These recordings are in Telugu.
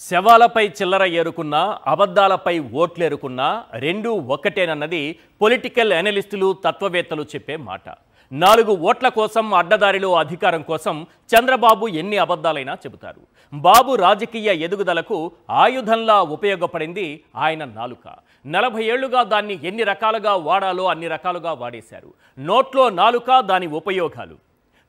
శవాలపై చిల్లర ఏరుకున్నా అబద్ధాలపై ఓట్లేరుకున్నా రెండూ ఒక్కటేనన్నది పొలిటికల్ అనలిస్టులు తత్వవేత్తలు చెప్పే మాట. 4 ఓట్ల కోసం అడ్డదారిలో అధికారం కోసం చంద్రబాబు ఎన్ని అబద్ధాలైనా చెబుతారు. బాబు రాజకీయ ఎదుగుదలకు ఆయుధంలా ఉపయోగపడింది ఆయన నాలుక. 40 ఏళ్లుగా దాన్ని ఎన్ని రకాలుగా వాడాలో అన్ని రకాలుగా వాడేశారు. నోట్లో నాలుక దాని ఉపయోగాలు,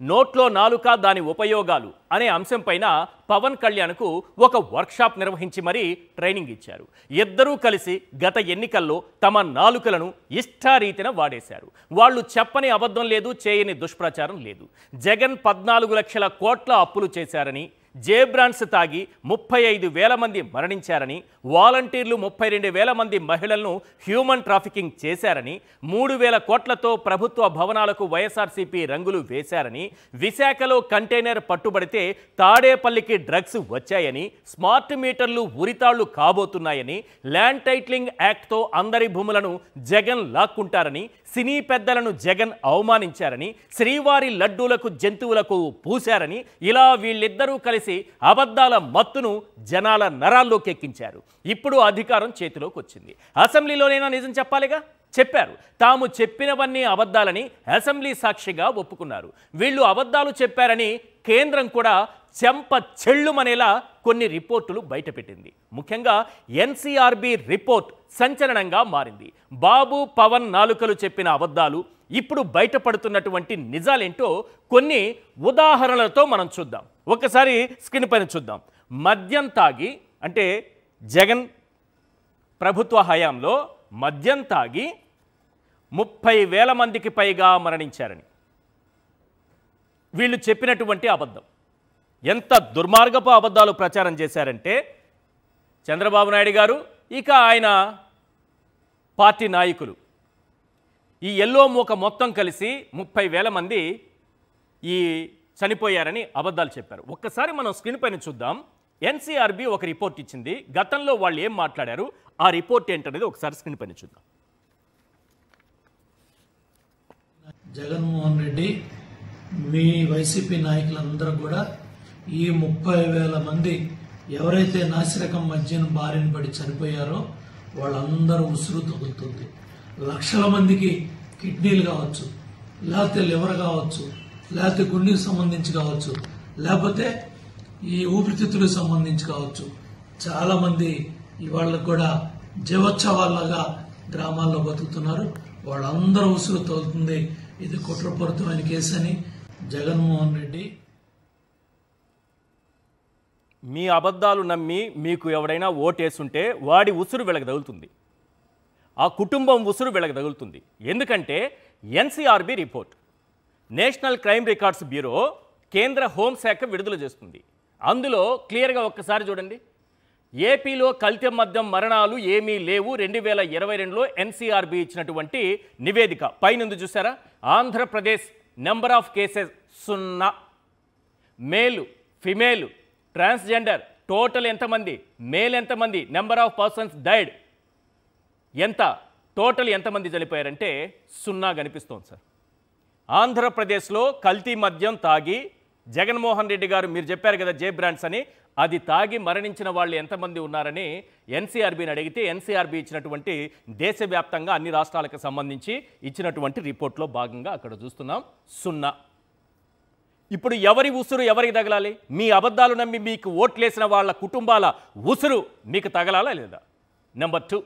నోట్లో నాలుక దాని ఉపయోగాలు అనే అంశంపైన పవన్ కళ్యాణ్కు ఒక వర్క్షాప్ నిర్వహించి మరీ ట్రైనింగ్ ఇచ్చారు. ఇద్దరూ కలిసి గత ఎన్నికల్లో తమ నాలుకలను ఇష్టారీతిన వాడేశారు. వాళ్ళు చెప్పని అబద్ధం లేదు, చేయని దుష్ప్రచారం లేదు. జగన్ 14 లక్షల కోట్ల అప్పులు చేశారని, జేబ్రాండ్స్ తాగి 35,000 మంది మరణించారని, వాలంటీర్లు 32,000 మంది మహిళలను హ్యూమన్ ట్రాఫికింగ్ చేశారని, 3,000 కోట్లతో ప్రభుత్వ భవనాలకు వైఎస్ఆర్సీపీ రంగులు వేశారని, విశాఖలో కంటైనర్ పట్టుబడితే తాడేపల్లికి డ్రగ్స్ వచ్చాయని, స్మార్ట్ మీటర్లు ఉరితాళ్లు కాబోతున్నాయని, ల్యాండ్ టైటిలింగ్ యాక్ట్తో అందరి భూములను జగన్ లాక్కుంటారని, సినీ పెద్దలను జగన్ అవమానించారని, శ్రీవారి లడ్డూలకు జంతువులకు పూశారని, ఇలా వీళ్ళిద్దరూ కలిసి అబద్ధాల మత్తును జనాల నరాల్లోకి ఎక్కించారు. ఇప్పుడు అధికారం చేతిలోకి వచ్చింది. అసెంబ్లీలోనైనా నిజం చెప్పాలిగా, చెప్పారు. తాము చెప్పినవన్నీ అబద్ధాలని అసెంబ్లీ సాక్షిగా ఒప్పుకున్నారు. వీళ్ళు అబద్ధాలు చెప్పారని కేంద్రం కూడా చెంప చెళ్ళుమనేలా కొన్ని రిపోర్టులు బయటపెట్టింది. ముఖ్యంగా ఎన్సీఆర్బీ రిపోర్ట్ సంచలనంగా మారింది. బాబు పవన్ నాలుకలు చెప్పిన అబద్ధాలు, ఇప్పుడు బయటపడుతున్నటువంటి నిజాలేంటో కొన్ని ఉదాహరణలతో మనం చూద్దాం. ఒక్కసారి స్క్రీన్ పైన చూద్దాం. మద్యం తాగి, అంటే జగన్ ప్రభుత్వ హయాంలో మద్యం తాగి 30,000 మందికి పైగా మరణించారని వీళ్ళు చెప్పినటువంటి అబద్ధం. ఎంత దుర్మార్గపు అబద్ధాలు ప్రచారం చేశారంటే చంద్రబాబు నాయుడు గారు, ఇక ఆయన పార్టీ నాయకులు, ఈ ఎల్లో మూక మొత్తం కలిసి 30,000 మంది ఈ చనిపోయారని అబద్ధాలు చెప్పారు. ఒక్కసారి మనం స్క్రీన్ పైన చూద్దాం. ఎన్సీఆర్బీ ఒక రిపోర్ట్ ఇచ్చింది. గతంలో వాళ్ళు ఏం మాట్లాడారు, ఆ రిపోర్ట్ ఏంటనేది ఒకసారి స్క్రీన్ పైన చూద్దాం. జగన్మోహన్ రెడ్డి, మీ వైసీపీ నాయకులందరూ కూడా ఈ 30,000 మంది ఎవరైతే నాసిరకం మద్యం బారిన పడి చనిపోయారో వాళ్ళందరూ ఉసురు తగులుతుంది. లక్షల మందికి కిడ్నీలు కావచ్చు, లేకపోతే లివర్ కావచ్చు, లేకపోతే గుండెకి సంబంధించి కావచ్చు, లేకపోతే ఈ ఊపిరితిత్తులకు సంబంధించి కావచ్చు. చాలా మంది వాళ్ళకు కూడా జీవోత్సవాల్లాగా గ్రామాల్లో బతుకుతున్నారు. వాళ్ళందరూ ఉసురు తగులుతుంది. ఇది కుట్రపూరితమైన కేసు అని జగన్మోహన్ రెడ్డి, మీ అబద్ధాలు నమ్మి మీకు ఎవడైనా ఓటేసుంటే వాడి ఉసురు వీళ్ళకి తగులుతుంది, ఆ కుటుంబం ఉసురు వీళ్ళకి తగులుతుంది. ఎందుకంటే NCRB report, national crime records bureau, కేంద్ర హోంశాఖ విడుదల చేస్తుంది. అందులో క్లియర్గా ఒక్కసారి చూడండి. ఏపీలో కల్తీ మద్యం మరణాలు ఏమీ లేవు 2022లో ఎన్సీఆర్బీ ఇచ్చినటువంటి నివేదిక. పైనుంది చూసారా, ఆంధ్రప్రదేశ్ నెంబర్ ఆఫ్ కేసెస్ 0, మేలు ఫిమేలు ట్రాన్స్జెండర్ టోటల్ ఎంతమంది, మేల్ ఎంతమంది, నెంబర్ ఆఫ్ పర్సన్స్ డైడ్ ఎంత, టోటల్ ఎంతమంది చనిపోయారంటే 0 కనిపిస్తోంది సార్. ఆంధ్రప్రదేశ్లో కల్తీ మద్యం తాగి జగన్మోహన్ రెడ్డి గారు, మీరు చెప్పారు కదా జే బ్రాండ్స్ అని, అది తాగి మరణించిన వాళ్ళు ఎంతమంది ఉన్నారని ఎన్సీఆర్బీని అడిగితే ఎన్సీఆర్బీ ఇచ్చినటువంటి దేశవ్యాప్తంగా అన్ని రాష్ట్రాలకు సంబంధించి ఇచ్చినటువంటి రిపోర్ట్లో భాగంగా అక్కడ చూస్తున్నాం 0. ఇప్పుడు ఎవరి ఉసురు ఎవరికి తగలాలి? మీ అబద్ధాలు నమ్మి మీకు ఓట్లేసిన వాళ్ళ కుటుంబాల ఉసురు మీకు తగలాలా లేదా? నెంబర్ 2,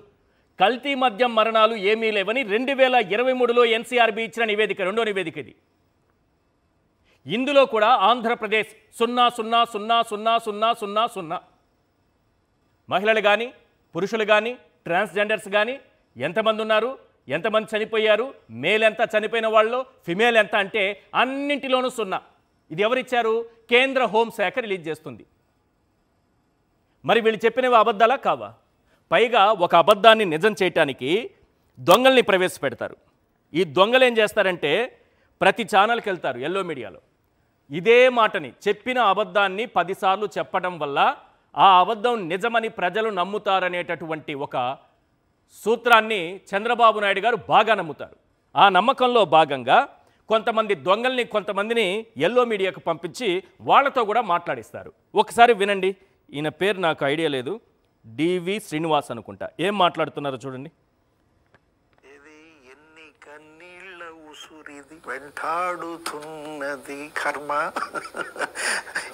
కల్తీ మద్యం మరణాలు ఏమీ లేవని 2023లో ఎన్సీఆర్బీ ఇచ్చిన నివేదిక, రెండో నివేదిక ఇది. ఇందులో కూడా ఆంధ్రప్రదేశ్ 0000000. మహిళలు కానీ పురుషులు కానీ ట్రాన్స్జెండర్స్ కానీ ఎంతమంది ఉన్నారు, ఎంతమంది చనిపోయారు, మేల్ ఎంత, చనిపోయిన వాళ్ళు ఫిమేల్ ఎంత అంటే అన్నింటిలోనూ 0. ఇది ఎవరిచ్చారు? కేంద్ర హోంశాఖ రిలీజ్ చేస్తుంది. మరి వీళ్ళు చెప్పినవి అబద్ధాలా కావా? పైగా ఒక అబద్ధాన్ని నిజం చేయటానికి దొంగల్ని ప్రవేశపెడతారు. ఈ దొంగలు ఏం చేస్తారంటే ప్రతి ఛానల్కి వెళ్తారు, ఎల్లో మీడియాలో ఇదే మాటని, చెప్పిన అబద్ధాన్ని 10 సార్లు చెప్పడం వల్ల ఆ అబద్ధం నిజమని ప్రజలు నమ్ముతారనేటటువంటి ఒక సూత్రాన్ని చంద్రబాబు నాయుడు గారు బాగా నమ్ముతారు. ఆ నమ్మకంలో భాగంగా కొంతమంది దొంగల్ని, కొంతమందిని ఎల్లో మీడియాకు పంపించి వాళ్ళతో కూడా మాట్లాడిస్తారు. ఒకసారి వినండి ఈయన పేరు నాకు ఐడియా లేదు, డివి శ్రీనివాస్ అనుకుంటా. ఏం మాట్లాడుతున్నారో చూడండి. ఎన్ని కన్నీళ్ళ ఉసురిది వెంటాడుతున్నది కర్మ.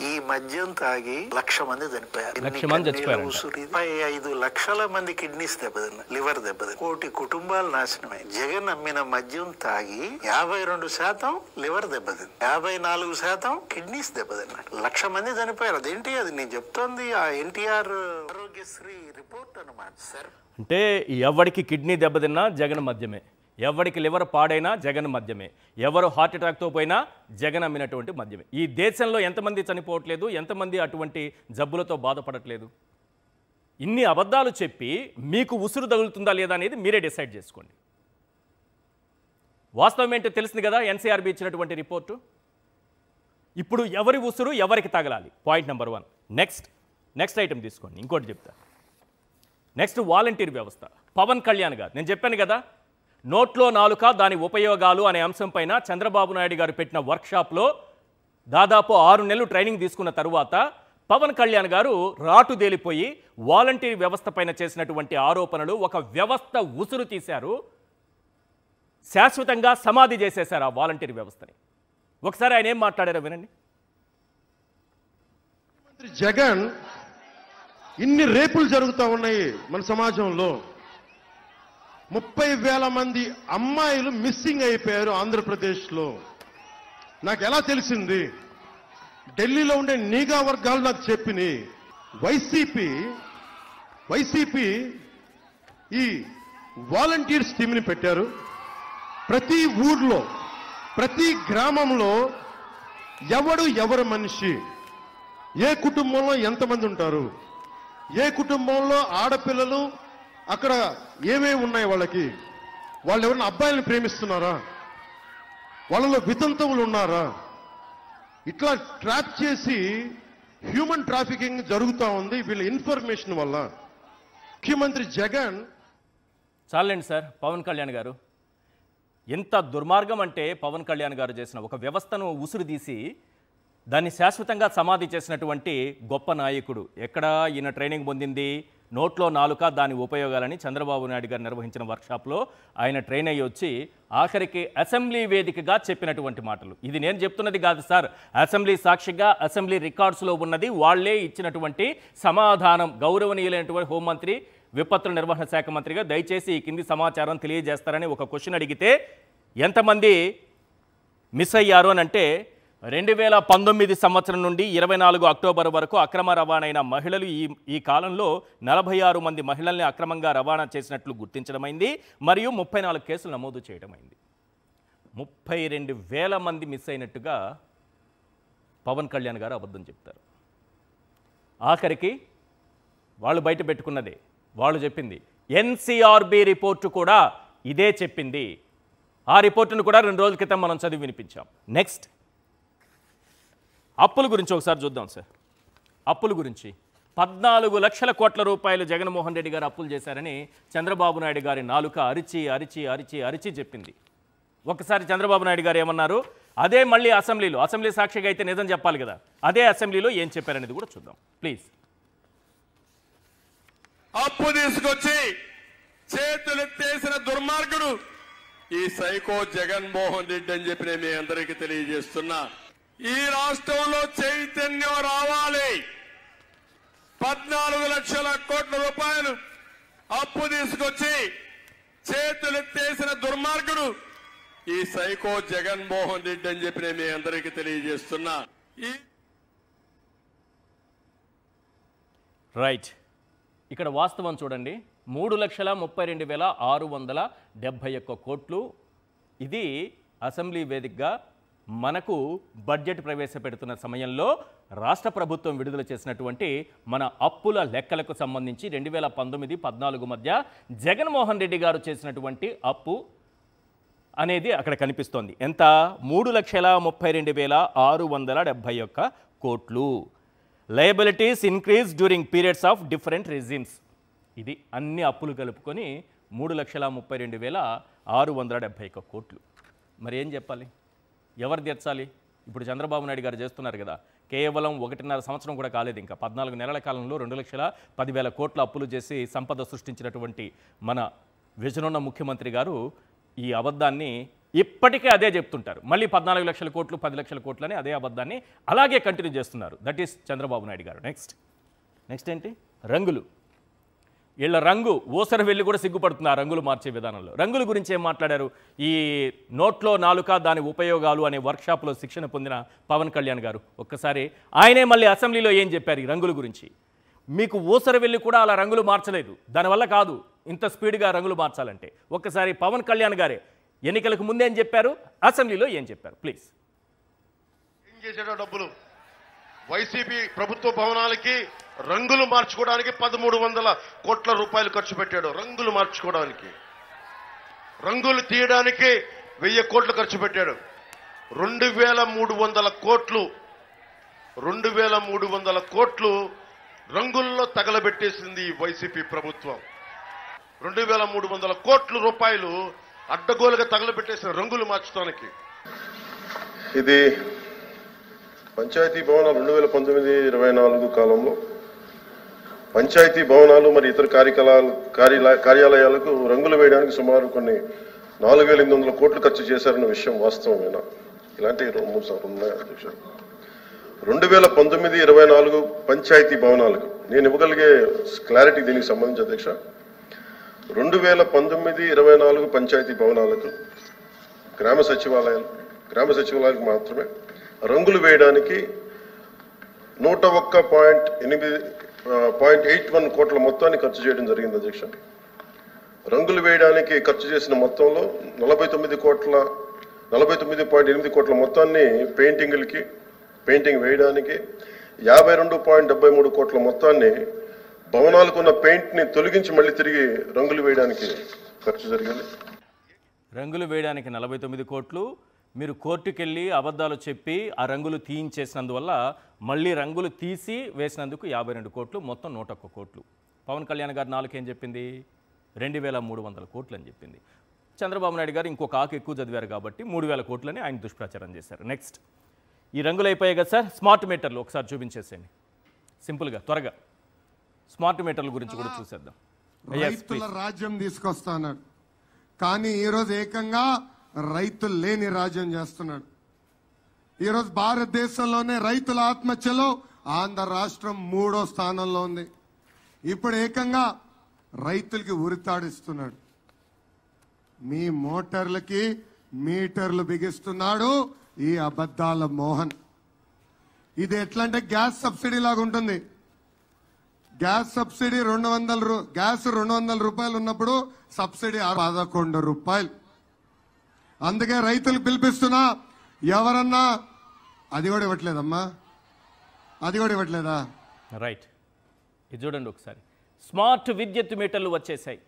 ఈ మద్యం తాగి 1,00,000 మంది చనిపోయారు. 1,00,000 మంది చచ్చిపోయారు. 5 లక్షల మంది కిడ్నీస్ దెబ్బతిన్నాయి, లివర్ దెబ్బతిన్నాయి, 1 కోటి కుటుంబాలు నాశనమై. జగన్ అమ్మిన మద్యం తాగి 52% లివర్ దెబ్బతింది, 54% కిడ్నీస్ దెబ్బతిన్నాయి, 1,00,000 మంది చనిపోయారు. అదేంటి అది నేను చెప్తోంది ఆ ఎన్టీఆర్ ఆరోగ్యశ్రీ రిపోర్ట్ అన్నమాట సార్. అంటే ఎవరికి కిడ్నీ దెబ్బతిన్నా జగన్ మద్యమే, ఎవరికి లివర్ పాడైనా జగన్ మద్యమే, ఎవరు హార్ట్ అటాక్తో పోయినా జగన్ అమ్మినటువంటి మద్యమే. ఈ దేశంలో ఎంతమంది చనిపోవట్లేదు, ఎంతమంది అటువంటి జబ్బులతో బాధపడట్లేదు? ఇన్ని అబద్ధాలు చెప్పి మీకు ఉసురు తగులుతుందా లేదా అనేది మీరే డిసైడ్ చేసుకోండి. వాస్తవం ఏంటో తెలిసింది కదా ఎన్సీఆర్బీ ఇచ్చినటువంటి రిపోర్టు. ఇప్పుడు ఎవరి ఉసురు ఎవరికి తగలాలి? Point number 1. నెక్స్ట్ ఐటెం తీసుకోండి. ఇంకోటి చెప్తా. నెక్స్ట్ వాలంటీర్ వ్యవస్థ. పవన్ కళ్యాణ్ గారు, నేను చెప్పాను కదా, నోట్లో నాలుక దాని ఉపయోగాలు అనే అంశం పైన చంద్రబాబు నాయుడు గారు పెట్టిన వర్క్షాప్లో దాదాపు 6 నెలలు ట్రైనింగ్ తీసుకున్న తరువాత పవన్ కళ్యాణ్ గారు రాటుదేలిపోయి వాలంటీర్ వ్యవస్థ పైన చేసినటువంటి ఆరోపణలు, ఒక వ్యవస్థ ఉసురు తీశారు, శాశ్వతంగా సమాధి చేసేశారు ఆ వాలంటీర్ వ్యవస్థని. ఒకసారి ఆయన ఏం మాట్లాడారో వినండి. జగన్, ఇన్ని రేపులు జరుగుతూ ఉన్నాయి మన సమాజంలో. 30,000 మంది అమ్మాయిలు మిస్సింగ్ అయిపోయారు ఆంధ్రప్రదేశ్లో. నాకు ఎలా తెలిసింది? ఢిల్లీలో ఉండే నిఘా వర్గాలు నాకు చెప్పినాయి. వైసీపీ ఈ వాలంటీర్స్ టీంని పెట్టారు. ప్రతి ఊర్లో, ప్రతి గ్రామంలో ఎవరు మనిషి, ఏ కుటుంబంలో ఎంతమంది ఉంటారు, ఏ కుటుంబంలో ఆడపిల్లలు అక్కడ ఏమేమి ఉన్నాయి, వాళ్ళు ఎవరైనా అబ్బాయిలను ప్రేమిస్తున్నారా, వాళ్ళలో వితంతువులు ఉన్నారా, ఇట్లా ట్రాప్ చేసి హ్యూమన్ ట్రాఫికింగ్ జరుగుతూ ఉంది వీళ్ళ ఇన్ఫర్మేషన్ వల్ల. ముఖ్యమంత్రి జగన్. చాలండి సార్. పవన్ కళ్యాణ్ గారు, ఎంత దుర్మార్గం అంటే పవన్ కళ్యాణ్ గారు చేసిన ఒక వ్యవస్థను ఉసురు తీసి దాన్ని శాశ్వతంగా సమాధి చేసినటువంటి గొప్ప నాయకుడు. ఎక్కడ ఈయన ట్రైనింగ్ పొందింది? నోట్లో నాలుక దాని ఉపయోగాలని చంద్రబాబు నాయుడు గారు నిర్వహించిన వర్క్షాప్లో ఆయన ట్రైన్ అయ్యి వచ్చి ఆఖరికి అసెంబ్లీ వేదికగా చెప్పినటువంటి మాటలు. ఇది నేను చెప్తున్నది కాదు సార్, అసెంబ్లీ సాక్షిగా అసెంబ్లీ రికార్డ్స్లో ఉన్నది, వాళ్లే ఇచ్చినటువంటి సమాధానం. గౌరవనీయులైనటువంటి హోంమంత్రి, విపత్తుల నిర్వహణ శాఖ మంత్రిగా దయచేసి ఈ కింది సమాచారం తెలియజేస్తారని ఒక క్వశ్చన్ అడిగితే ఎంతమంది మిస్ అయ్యారు అని అంటే 2019 సంవత్సరం నుండి 24 అక్టోబర్ వరకు అక్రమ రవాణైన మహిళలు ఈ కాలంలో 46 మంది మహిళల్ని అక్రమంగా రవాణా చేసినట్లు గుర్తించడమైంది, మరియు 34 కేసులు నమోదు చేయడమైంది. 32,000 మంది మిస్ అయినట్టుగా పవన్ కళ్యాణ్ గారు అబద్ధం చెప్తారు. ఆఖరికి వాళ్ళు బయట పెట్టుకున్నదే, వాళ్ళు చెప్పింది ఎన్సీఆర్బీ రిపోర్టు కూడా ఇదే చెప్పింది. ఆ రిపోర్టును కూడా 2 రోజుల క్రితం మనం చదివి వినిపించాం. నెక్స్ట్ అప్పుల గురించి ఒకసారి చూద్దాం సార్. అప్పుల గురించి 14 లక్షల కోట్ల రూపాయలు జగన్మోహన్ రెడ్డి గారు అప్పులు చేశారని చంద్రబాబు నాయుడు గారి నాలుక అరిచి చెప్పింది. ఒకసారి చంద్రబాబు నాయుడు గారు ఏమన్నారు, అదే మళ్ళీ అసెంబ్లీ సాక్షిగా అయితే నిజం చెప్పాలి కదా, అదే అసెంబ్లీలో ఏం చెప్పారనేది కూడా చూద్దాం ప్లీజ్. అప్పు తీసుకొచ్చి చేతులెత్తేసిన దుర్మార్గుడు ఈ సైకో జగన్మోహన్ రెడ్డి అని చెప్పి నేను మీ అందరికీ తెలియజేస్తున్నా. ఈ రాష్ట్రంలో చైతన్యం రావాలి. 14 లక్షల కోట్ల రూపాయలు అప్పు తీసుకొచ్చి చేతులెత్తేసిన దుర్మార్గుడు ఈ సైకో జగన్మోహన్ రెడ్డి అని చెప్పి నేను మీ అందరికీ తెలియజేస్తున్నా. రైట్, ఇక్కడ వాస్తవం చూడండి. 3,32,671 కోట్లు. ఇది అసెంబ్లీ వేదికగా మనకు బడ్జెట్ ప్రవేశపెడుతున్న సమయంలో రాష్ట్ర ప్రభుత్వం విడుదల చేసినటువంటి మన అప్పుల లెక్కలకు సంబంధించి 2019-14 మధ్య జగన్మోహన్ రెడ్డి గారు చేసినటువంటి అప్పు అనేది అక్కడ కనిపిస్తోంది. ఎంత? 3,32,671 కోట్లు. Liabilities increase during periods of different regimes. ఇది అన్ని అప్పులు కలుపుకొని 3,32,671 కోట్లు. మరి ఏం చెప్పాలి? ఎవరు తీర్చాలి? ఇప్పుడు చంద్రబాబు నాయుడు గారు చేస్తున్నారు కదా, కేవలం 1.5 సంవత్సరం కూడా కాలేదు, ఇంకా 14 నెలల కాలంలో 2,10,000 కోట్ల అప్పులు చేసి సంపద సృష్టించినటువంటి మన విజనున్న ముఖ్యమంత్రి గారు ఈ అబద్ధాన్ని ఇప్పటికే అదే చెప్తుంటారు. మళ్ళీ 14 లక్షల కోట్లు 10 లక్షల కోట్లు అని అదే అబద్ధాన్ని అలాగే కంటిన్యూ చేస్తున్నారు. దట్ ఈస్ చంద్రబాబు నాయుడు గారు. నెక్స్ట్ ఏంటి? రంగులు. వీళ్ళ రంగు ఓసర వెళ్ళి కూడా సిగ్గుపడుతుంది ఆ రంగులు మార్చే విధానంలో. రంగుల గురించి ఏం మాట్లాడారు? ఈ నోట్లో నాలుక దాని ఉపయోగాలు అనే వర్క్షాప్లో శిక్షణ పొందిన పవన్ కళ్యాణ్ గారు ఒక్కసారి ఆయనే మళ్ళీ అసెంబ్లీలో ఏం చెప్పారు ఈ రంగుల గురించి? మీకు ఓసర వెళ్ళి కూడా అలా రంగులు మార్చలేదు, దానివల్ల కాదు ఇంత స్పీడ్గా రంగులు మార్చాలంటే. ఒక్కసారి పవన్ కళ్యాణ్ గారే ఎన్నికలకు ముందే ఏం చెప్పారు, అసెంబ్లీలో ఏం చెప్పారు ప్లీజ్. ఏం చేశాడో డబ్బులు వైసీపీ ప్రభుత్వ భవనాలకి రంగులు మార్చుకోవడానికి 1,300 కోట్ల రూపాయలు ఖర్చు పెట్టాడు. రంగులు మార్చుకోవడానికి, రంగులు తీయడానికి 1000 కోట్లు ఖర్చు పెట్టాడు. 2,300 కోట్లు 2,300 కోట్లు రంగుల్లో తగలబెట్టేసింది ఈ వైసీపీ ప్రభుత్వం. 2,300 కోట్ల రూపాయలు అడ్డగోలుగా తగలబెట్టేసిన రంగులు మార్చడానికి. ఇది పంచాయతీ భవనాలు 2019-24 కాలంలో పంచాయతీ భవనాలు మరి ఇతర కార్యాలయాలకు రంగులు వేయడానికి సుమారు కొన్ని 4,800 కోట్లు ఖర్చు చేశారన్న విషయం వాస్తవమేనా? ఇలాంటి 2-3 ఉన్నాయి అధ్యక్ష. 2019-24 పంచాయతీ భవనాలకు నేను ఇవ్వగలిగే క్లారిటీ దీనికి సంబంధించి అధ్యక్ష, 2019-24 పంచాయతీ భవనాలకు గ్రామ సచివాలయాలకు మాత్రమే రంగులు వేయడానికి 101.81 కోట్ల మొత్తాన్ని ఖర్చు చేయడం జరిగింది అధ్యక్ష. రంగులు వేయడానికి ఖర్చు చేసిన మొత్తంలో 49.8 కోట్ల మొత్తాన్ని పెయింటింగ్ వేయడానికి, 52.73 కోట్ల మొత్తాన్ని భవనాలకు ఉన్న పెయింట్ని తొలగించి మళ్ళీ తిరిగి రంగులు వేయడానికి ఖర్చు జరిగింది. రంగులు వేయడానికి 49 కోట్లు, మీరు కోర్టుకెళ్ళి అబద్ధాలు చెప్పి ఆ రంగులు తీయించేసినందువల్ల మళ్ళీ రంగులు తీసి వేసినందుకు 52 కోట్లు, మొత్తం 101 కోట్లు. పవన్ కళ్యాణ్ గారు నాలుకేం చెప్పింది? 2,300 కోట్లు అని చెప్పింది. చంద్రబాబు నాయుడు గారు ఇంకొక ఆకు ఎక్కువ చదివారు కాబట్టి 3,000 కోట్లని ఆయన దుష్ప్రచారం చేశారు. నెక్స్ట్, ఈ రంగులు అయిపోయాయి కదా సార్, స్మార్ట్ మీటర్లు ఒకసారి చూపించేసేయండి సింపుల్గా త్వరగా. స్మార్ట్ మీటర్ల గురించి కూడా చూసేద్దాం. రైతుల రాజ్యం తీసుకొస్తాడు, కానీ ఈరోజు ఏకంగా రైతులు లేని రాజ్యం చేస్తున్నాడు. ఈరోజు భారతదేశంలోనే రైతుల ఆత్మహత్యలో ఆంధ్ర రాష్ట్రం 3వ స్థానంలో ఉంది. ఇప్పుడు ఏకంగా రైతులకి ఉరితాడిస్తున్నాడు. మీ మోటార్లకి మీటర్లు బిగిస్తున్నాడు ఈ అబద్ధాల మోహన్. ఇది ఎట్లా అంటే గ్యాస్ సబ్సిడీ లాగా ఉంటుంది. గ్యాస్ సబ్సిడీ 200 గ్యాస్ 200 రూపాయలు ఉన్నప్పుడు సబ్సిడీ 11 రూపాయలు. అందుకే రైతులు పిలిపిస్తున్నా, ఎవరన్నా అది కూడా ఇవ్వట్లేదమ్మా, అది కూడా ఇవ్వట్లేదా? రైట్, ఇది చూడండి ఒకసారి. స్మార్ట్ విద్యుత్ మీటర్లు వచ్చేసాయి.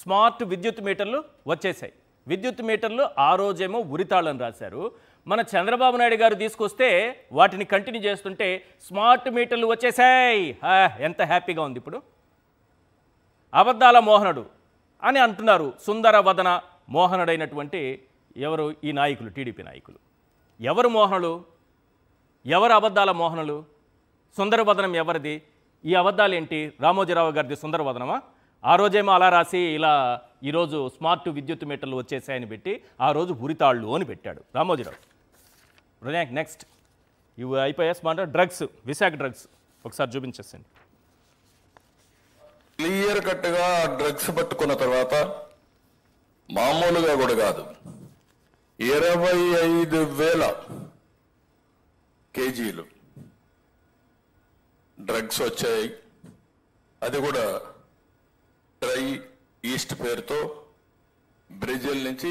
స్మార్ట్ విద్యుత్ మీటర్లు వచ్చేసాయి. విద్యుత్ మీటర్లు ఆ రోజేమో ఉరితాళ్ళని రాశారు. మన చంద్రబాబు నాయుడు గారు తీసుకొస్తే వాటిని కంటిన్యూ చేస్తుంటే స్మార్ట్ మీటర్లు వచ్చేసాయి. ఎంత హ్యాపీగా ఉంది. ఇప్పుడు అబద్ధాల మోహనుడు అని అంటున్నారు. సుందర వదన మోహనుడైనటువంటి ఎవరు ఈ నాయకులు, టీడీపీ నాయకులు. ఎవరు మోహనులు? ఎవరు అబద్ధాల మోహనులు? సుందరవదనం ఎవరిది? ఈ అబద్ధాలు ఏంటి? రామోజీరావు గారిది సుందరవదనమా? ఆ రోజేమో అలా రాసి ఇలా ఈరోజు స్మార్ట్ విద్యుత్ మీటర్లు వచ్చేసాయని పెట్టి ఆ రోజు ఉరితాళ్ళు అని పెట్టాడు రామోజీరావు. నెక్స్ట్, ఇవి అయిపోయా. స్మార్ట్ డ్రగ్స్, విశాఖ డ్రగ్స్ ఒకసారి చూపించేసండి. క్లియర్ కట్గా డ్రగ్స్ పట్టుకున్న తర్వాత మామూలుగా కూడా కాదు, 25,000 కేజీలు డ్రగ్స్ వచ్చాయి. అది కూడా డ్రై ఈస్ట్ పేరుతో బ్రెజిల్ నుంచి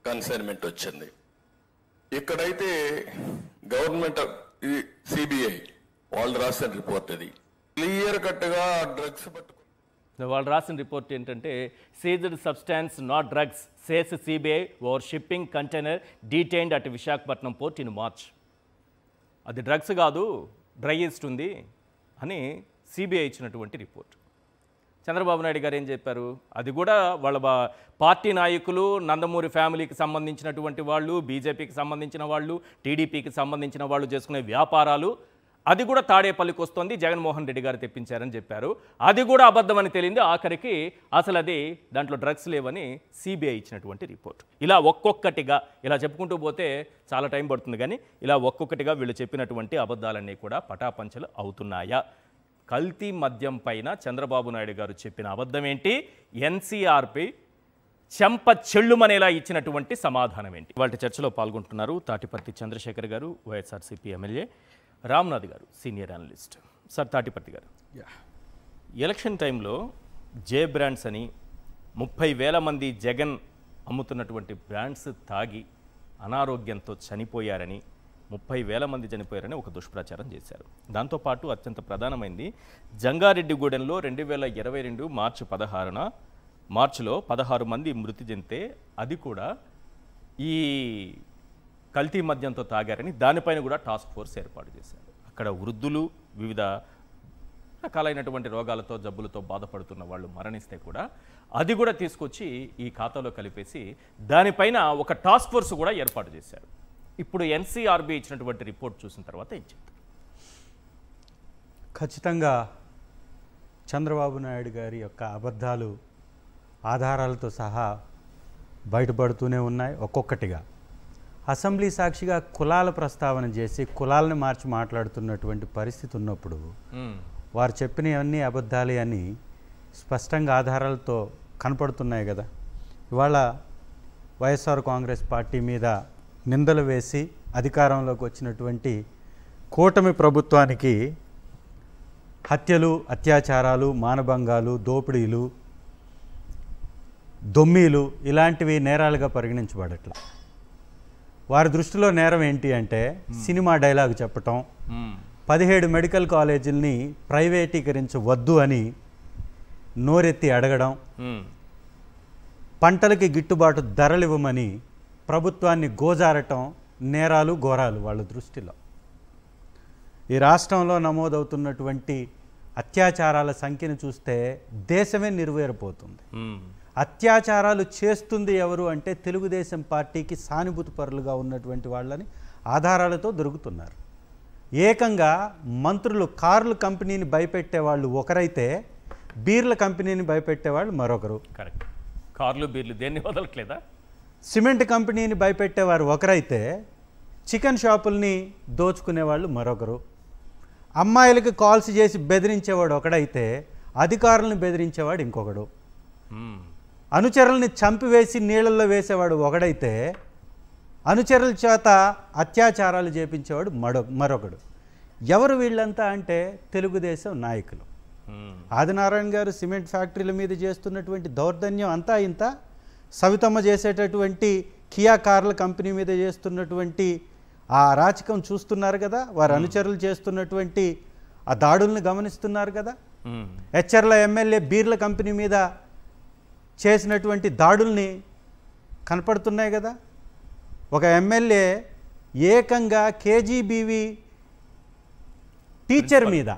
కన్సైన్మెంట్ వచ్చింది. ఇక్కడైతే గవర్నమెంట్ సిబిఐ వాళ్ళు రాసిన రిపోర్ట్, అది క్లియర్ కట్గా డ్రగ్స్ పట్టుకు వాళ్ళు రాసిన రిపోర్ట్ ఏంటంటే, seized substance not drugs says CBI over shipping container detained at Visakhapatnam port in March. అది డ్రగ్స్ కాదు, డ్రై ఈస్ట్ ఉంది అని సిబిఐ ఇచ్చినటువంటి రిపోర్ట్. చంద్రబాబు నాయుడు గారు ఏం చెప్పారు? అది కూడా వాళ్ళ పార్టీ నాయకులు, నందమూరి ఫ్యామిలీకి సంబంధించినటువంటి వాళ్ళు, బీజేపీకి సంబంధించిన వాళ్ళు, టీడీపీకి సంబంధించిన వాళ్ళు చేసుకునే వ్యాపారాలు, అది కూడా తాడేపల్లికి వస్తుంది, జగన్మోహన్ రెడ్డి గారు తెప్పించారని చెప్పారు. అది కూడా అబద్ధమని తేలింది. ఆఖరికి అసలు అది దాంట్లో డ్రగ్స్ లేవని సిబిఐ ఇచ్చినటువంటి రిపోర్ట్. ఇలా ఒక్కొక్కటిగా ఇలా చెప్పుకుంటూ పోతే చాలా టైం పడుతుంది, కానీ ఇలా ఒక్కొక్కటిగా వీళ్ళు చెప్పినటువంటి అబద్ధాలన్నీ కూడా పటాపంచలు అవుతున్నాయా? కల్తీ మద్యం పైన చంద్రబాబు నాయుడు గారు చెప్పిన అబద్ధం ఏంటి? ఎన్సీఆర్పై చెంప చెళ్ళుమనేలా ఇచ్చినటువంటి సమాధానం ఏంటి? వాళ్ళ చర్చలో పాల్గొంటున్నారు తాటిపర్తి చంద్రశేఖర్ గారు, వైఎస్ఆర్సీపీ ఎమ్మెల్యే, రామ్నాథ్ గారు సీనియర్ అనలిస్ట్. సార్ తాటిపర్తి గారు, ఎలక్షన్ టైంలో జే బ్రాండ్స్ అని 30,000 మంది జగన్ అమ్ముతున్నటువంటి బ్రాండ్స్ తాగి అనారోగ్యంతో చనిపోయారని, 30,000 మంది చనిపోయారని ఒక దుష్ప్రచారం చేశారు. దాంతోపాటు అత్యంత ప్రధానమైంది జంగారెడ్డిగూడెంలో 2022 మార్చి 16న మార్చిలో 16 మంది మృతి చెందితే అది కూడా ఈ కల్తీ మద్యంతో తాగారని, దానిపైన కూడా టాస్క్ ఫోర్స్ ఏర్పాటు చేశారు. అక్కడ వృద్ధులు, వివిధ రకాలైనటువంటి రోగాలతో, జబ్బులతో బాధపడుతున్న వాళ్ళు మరణిస్తే కూడా అది కూడా తీసుకొచ్చి ఈ ఖాతాలో కలిపేసి దానిపైన ఒక టాస్క్ ఫోర్స్ కూడా ఏర్పాటు చేశారు. ఇప్పుడు ఎన్సీఆర్బీ ఇచ్చినటువంటి రిపోర్ట్ చూసిన తర్వాత ఏం చెప్తారు? ఖచ్చితంగా చంద్రబాబు నాయుడు గారి యొక్క అబద్ధాలు ఆధారాలతో సహా బయటపడుతూనే ఉన్నాయి. ఒక్కొక్కటిగా అసెంబ్లీ సాక్షిగా కులాల ప్రస్తావన చేసి కులాలను మార్చి మాట్లాడుతున్నటువంటి పరిస్థితి ఉన్నప్పుడు వారు చెప్పినవన్నీ అబద్ధాలే అని స్పష్టంగా ఆధారాలతో కనపడుతున్నాయి కదా. ఇవాళ వైఎస్ఆర్ కాంగ్రెస్ పార్టీ మీద నిందలు వేసి అధికారంలోకి వచ్చినటువంటి కూటమి ప్రభుత్వానికి హత్యలు, అత్యాచారాలు, మానభంగాలు, దోపిడీలు, దొమ్మీలు ఇలాంటివి నేరాలుగా పరిగణించబడట్ల. వారి దృష్టిలో నేరం ఏంటి అంటే సినిమా డైలాగ్ చెప్పటం, 17 మెడికల్ కాలేజీలని ప్రైవేటీకరించవద్దు అని నోరెత్తి అడగడం, పంటలకి గిట్టుబాటు ధరలివ్వమని ప్రభుత్వాన్ని గోజారటం నేరాలు, ఘోరాలు వాళ్ళ దృష్టిలో. ఈ రాష్ట్రంలో నమోదవుతున్నటువంటి అత్యాచారాల సంఖ్యను చూస్తే దేశమే నిర్వేరిపోతుంది. అత్యాచారాలు చేస్తుంది ఎవరు అంటే తెలుగుదేశం పార్టీకి సానుభూతి పరులుగా ఉన్నటువంటి వాళ్ళని ఆధారాలతో దొరుకుతున్నారు. ఏకంగా మంత్రులు కార్ల కంపెనీని భయపెట్టేవాళ్ళు ఒకరైతే బీర్ల కంపెనీని భయపెట్టేవాళ్ళు మరొకరు. కరెక్ట్. కార్లు, బీర్లు దేన్ని వదలట్లేదా? సిమెంట్ కంపెనీని భయపెట్టేవారు ఒకరైతే చికెన్ షాపుల్ని దోచుకునేవాళ్ళు మరొకరు. అమ్మాయిలకి కాల్స్ చేసి బెదిరించేవాడు ఒకడైతే అధికారులను బెదిరించేవాడు ఇంకొకడు. అనుచరుల్ని చంపివేసి నీళ్ళల్లో వేసేవాడు ఒకడైతే అనుచరుల చేత అత్యాచారాలు చేపించేవాడు మరొకడు. ఎవరు వీళ్ళంతా అంటే తెలుగుదేశం నాయకులు. ఆదినారాయణ గారు సిమెంట్ ఫ్యాక్టరీల మీద చేస్తున్నటువంటి దౌర్జన్యం అంతా ఇంత, సవితమ్మ చేసేటటువంటి కియా కార్ల కంపెనీ మీద చేస్తున్నటువంటి ఆ అరాచకం చూస్తున్నారు కదా, వారి అనుచరులు చేస్తున్నటువంటి ఆ దాడుల్ని గమనిస్తున్నారు కదా. హెచ్చర్ల ఎమ్మెల్యే బీర్ల కంపెనీ మీద చేసినటువంటి దాడుల్ని కనపడుతున్నాయి కదా. ఒక ఎమ్మెల్యే ఏకంగా కేజీబీవి టీచర్ మీద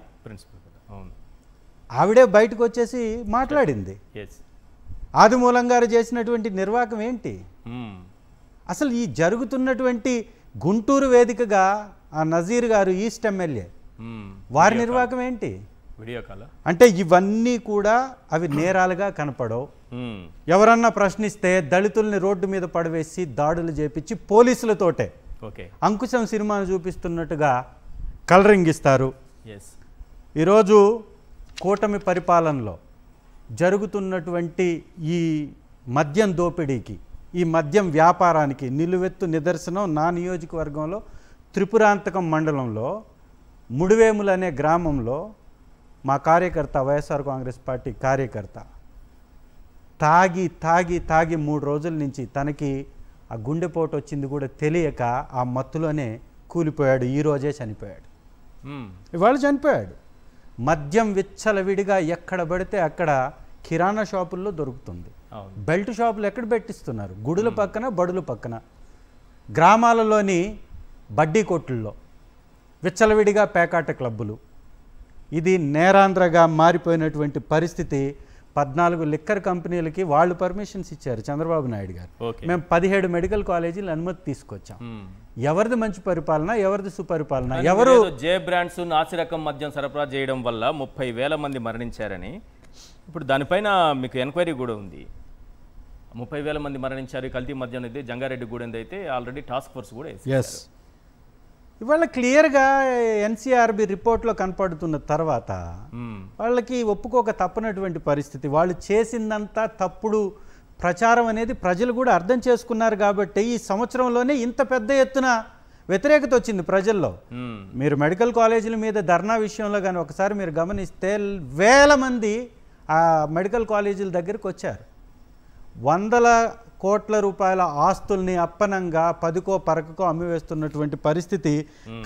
ఆవిడే బయటకు వచ్చేసి మాట్లాడింది. ఆదిమూలం గారు చేసినటువంటి నిర్వాకం ఏంటి? అసలు ఈ జరుగుతున్నటువంటి గుంటూరు వేదికగా ఆ నజీర్ గారు ఈస్ట్ ఎమ్మెల్యే వారి నిర్వాకం ఏంటి? అంటే ఇవన్నీ కూడా అవి నేరాలుగా కనపడవు. ఎవరన్నా ప్రశ్నిస్తే దళితుల్ని రోడ్డు మీద పడవేసి దాడులు చేపించి పోలీసులతోటే అంకుశం సినిమాను చూపిస్తున్నట్టుగా కలరింగ్ ఇస్తారు. ఈరోజు కూటమి పరిపాలనలో జరుగుతున్నటువంటి ఈ మద్యం దోపిడీకి, ఈ మద్యం వ్యాపారానికి నిలువెత్తు నిదర్శనం నా నియోజకవర్గంలో త్రిపురాంతకం మండలంలో ముడివేములు అనే గ్రామంలో మా కార్యకర్త, వైఎస్ఆర్ కాంగ్రెస్ పార్టీ కార్యకర్త తాగి తాగి తాగి 3 రోజుల నుంచి తనకి ఆ గుండెపోటు వచ్చింది కూడా తెలియక ఆ మత్తులోనే కూలిపోయాడు. ఈరోజే చనిపోయాడు. ఇవాళ చనిపోయాడు. మద్యం విచ్చలవిడిగా ఎక్కడ పడితే అక్కడ కిరాణా షాపుల్లో దొరుకుతుంది. బెల్ట్ షాపులు ఎక్కడ పెట్టిస్తున్నారు? గుడుల పక్కన, బడుల పక్కన, గ్రామాలలోని బడ్డీ కొట్టుల్లో విచ్చలవిడిగా పేకాట క్లబ్బులు. ఇది నేరాంధ్రగా మారిపోయినటువంటి పరిస్థితి 14 లిక్కర్ కంపెనీలకి వాళ్ళు పర్మిషన్స్ ఇచ్చారు చంద్రబాబు నాయుడు గారు. మేము 17 మెడికల్ కాలేజీలు అనుమతి తీసుకొచ్చాం. ఎవరిది మంచి పరిపాలన, ఎవరిది సుపరిపాలన? ఎవరు జే బ్రాండ్స్ నాసిరకం మద్యం సరఫరా చేయడం వల్ల 30,000 మంది మరణించారని ఇప్పుడు దానిపైన మీకు ఎంక్వైరీ కూడా ఉంది. 30,000 మంది మరణించారు కల్తీ మద్యం అనేది జంగారెడ్డి గూడెంది అయితే ఆల్రెడీ టాస్క్ ఫోర్స్ కూడా వేసేశారు. ఇవాళ క్లియర్గా ఎన్సీఆర్బి రిపోర్ట్లో కనపడుతున్న తర్వాత వాళ్ళకి ఒప్పుకోక తప్పనటువంటి పరిస్థితి. వాళ్ళు చేసిందంతా తప్పుడు ప్రచారం అనేది ప్రజలు కూడా అర్థం చేసుకున్నారు కాబట్టి ఈ సంవత్సరంలోనే ఇంత పెద్ద ఎత్తున వ్యతిరేకత వచ్చింది ప్రజల్లో. మీరు మెడికల్ కాలేజీల మీద ధర్నా విషయంలో కానీ ఒకసారి మీరు గమనిస్తే వేల మంది ఆ మెడికల్ కాలేజీల దగ్గరికి వచ్చారు. 100 కోట్ల రూపాయల ఆస్తుల్ని అప్పనంగా 10కో 12కో అమ్మివేస్తున్నటువంటి పరిస్థితి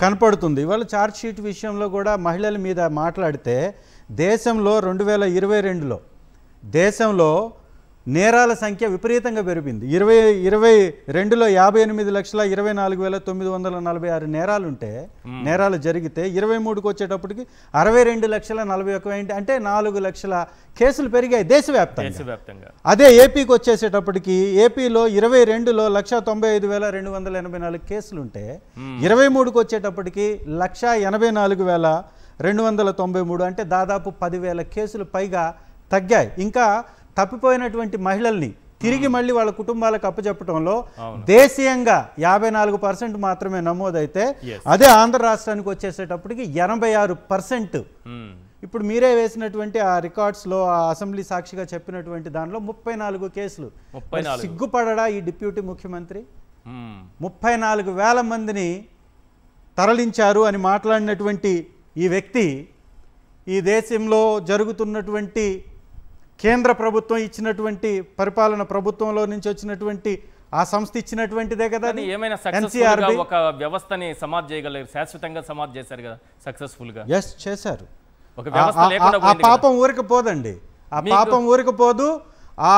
కనపడుతుంది. ఇవాళ ఛార్జ్ షీట్ విషయంలో కూడా మహిళల మీద మాట్లాడితే దేశంలో 2022లో దేశంలో నేరాల సంఖ్య విపరీతంగా పెరిగింది. 2022లో 58,24,946 నేరాలు జరిగితే 23కి వచ్చేటప్పటికి 62,41,000 అంటే 4 లక్షల కేసులు పెరిగాయి దేశవ్యాప్తంగా. అదే ఏపీకి వచ్చేసేటప్పటికి ఏపీలో 22లో 195,284 కేసులు ఉంటే 23కి వచ్చేటప్పటికి 184,293 అంటే దాదాపు 10,000 కేసులు పైగా తగ్గాయి. ఇంకా తప్పిపోయినటువంటి మహిళల్ని తిరిగి మళ్ళీ వాళ్ళ కుటుంబాలకు అప్పచెప్పడంలో దేశీయంగా 54% మాత్రమే నమోదైతే అదే ఆంధ్ర రాష్ట్రానికి వచ్చేసేటప్పటికి 86%. ఇప్పుడు మీరే వేసినటువంటి ఆ రికార్డ్స్లో ఆ అసెంబ్లీ సాక్షిగా చెప్పినటువంటి దానిలో 34 కేసులు. సిగ్గుపడడా ఈ డిప్యూటీ ముఖ్యమంత్రి? 34,000 మందిని తరలించారు అని మాట్లాడినటువంటి ఈ వ్యక్తి ఈ దేశంలో జరుగుతున్నటువంటి కేంద్ర ప్రభుత్వం ఇచ్చినటువంటి పరిపాలన ప్రభుత్వంలో నుంచి వచ్చినటువంటి ఆ సంస్థ ఇచ్చినటువంటిదే కదా. ఏమైనా సక్సెస్ఫుల్ ఒక వ్యవస్థని సమాజ్ చేయగలరు, శాశ్వతంగా సమాజ్ చేశారు కదా సక్సెస్ఫుల్ గా. ఎస్ చేశారు. ఆ పాపం ఊరికపోదండి, ఆ పాపం ఊరికపోదు. ఆ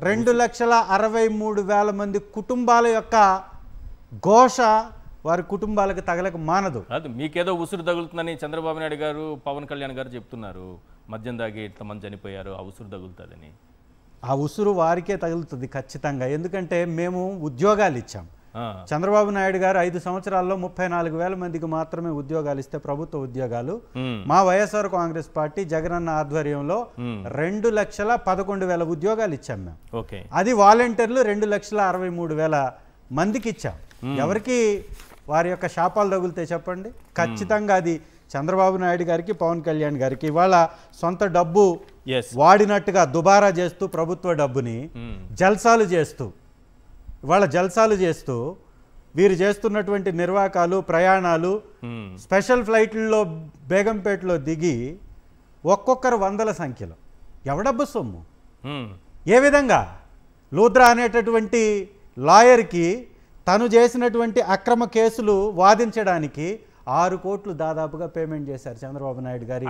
2,63,000 మంది కుటుంబాల యొక్క ఘోష వారి కుటుంబాలకు తగలక మానదు. అది మీకేదో ఉసురు తగులుతుందని చంద్రబాబు నాయుడు గారు పవన్ కళ్యాణ్ గారు చెప్తున్నారు. మద్యం దాగి ఇంతమంది చనిపోయారు, ఆ ఉసురు తగులుతుందని. ఆ ఉసురు వారికే తగులుతుంది ఖచ్చితంగా. ఎందుకంటే మేము ఉద్యోగాలు ఇచ్చాం. చంద్రబాబు నాయుడు గారు 5 సంవత్సరాల్లో 34,000 మందికి మాత్రమే ఉద్యోగాలు ఇస్తే ప్రభుత్వ ఉద్యోగాలు మా వైఎస్ఆర్ కాంగ్రెస్ పార్టీ జగనన్న ఆధ్వర్యంలో 2,11,000 ఉద్యోగాలు ఇచ్చాం మేము. అది వాలంటీర్లు 2,63,000 మందికి ఇచ్చాం. ఎవరికి వారి యొక్క శాపాలు తగులుతే చెప్పండి? ఖచ్చితంగా అది చంద్రబాబు నాయుడు గారికి, పవన్ కళ్యాణ్ గారికి. ఇవాళ సొంత డబ్బు వాడినట్టుగా దుబారా చేస్తూ ప్రభుత్వ డబ్బుని జల్సాలు చేస్తూ వీరు చేస్తున్నటువంటి నిర్వాకాలు, ప్రయాణాలు, స్పెషల్ ఫ్లైట్లలో బేగంపేటలో దిగి ఒక్కొక్కరు 100ల సంఖ్యలో ఎవడబ్బు సొమ్ము ఏ విధంగా? లూద్రా అనేటటువంటి లాయర్కి తను చేసినటువంటి అక్రమ కేసులు వాదించడానికి 6 కోట్లు దాదాపుగా పేమెంట్ చేశారు చంద్రబాబు నాయుడు గారి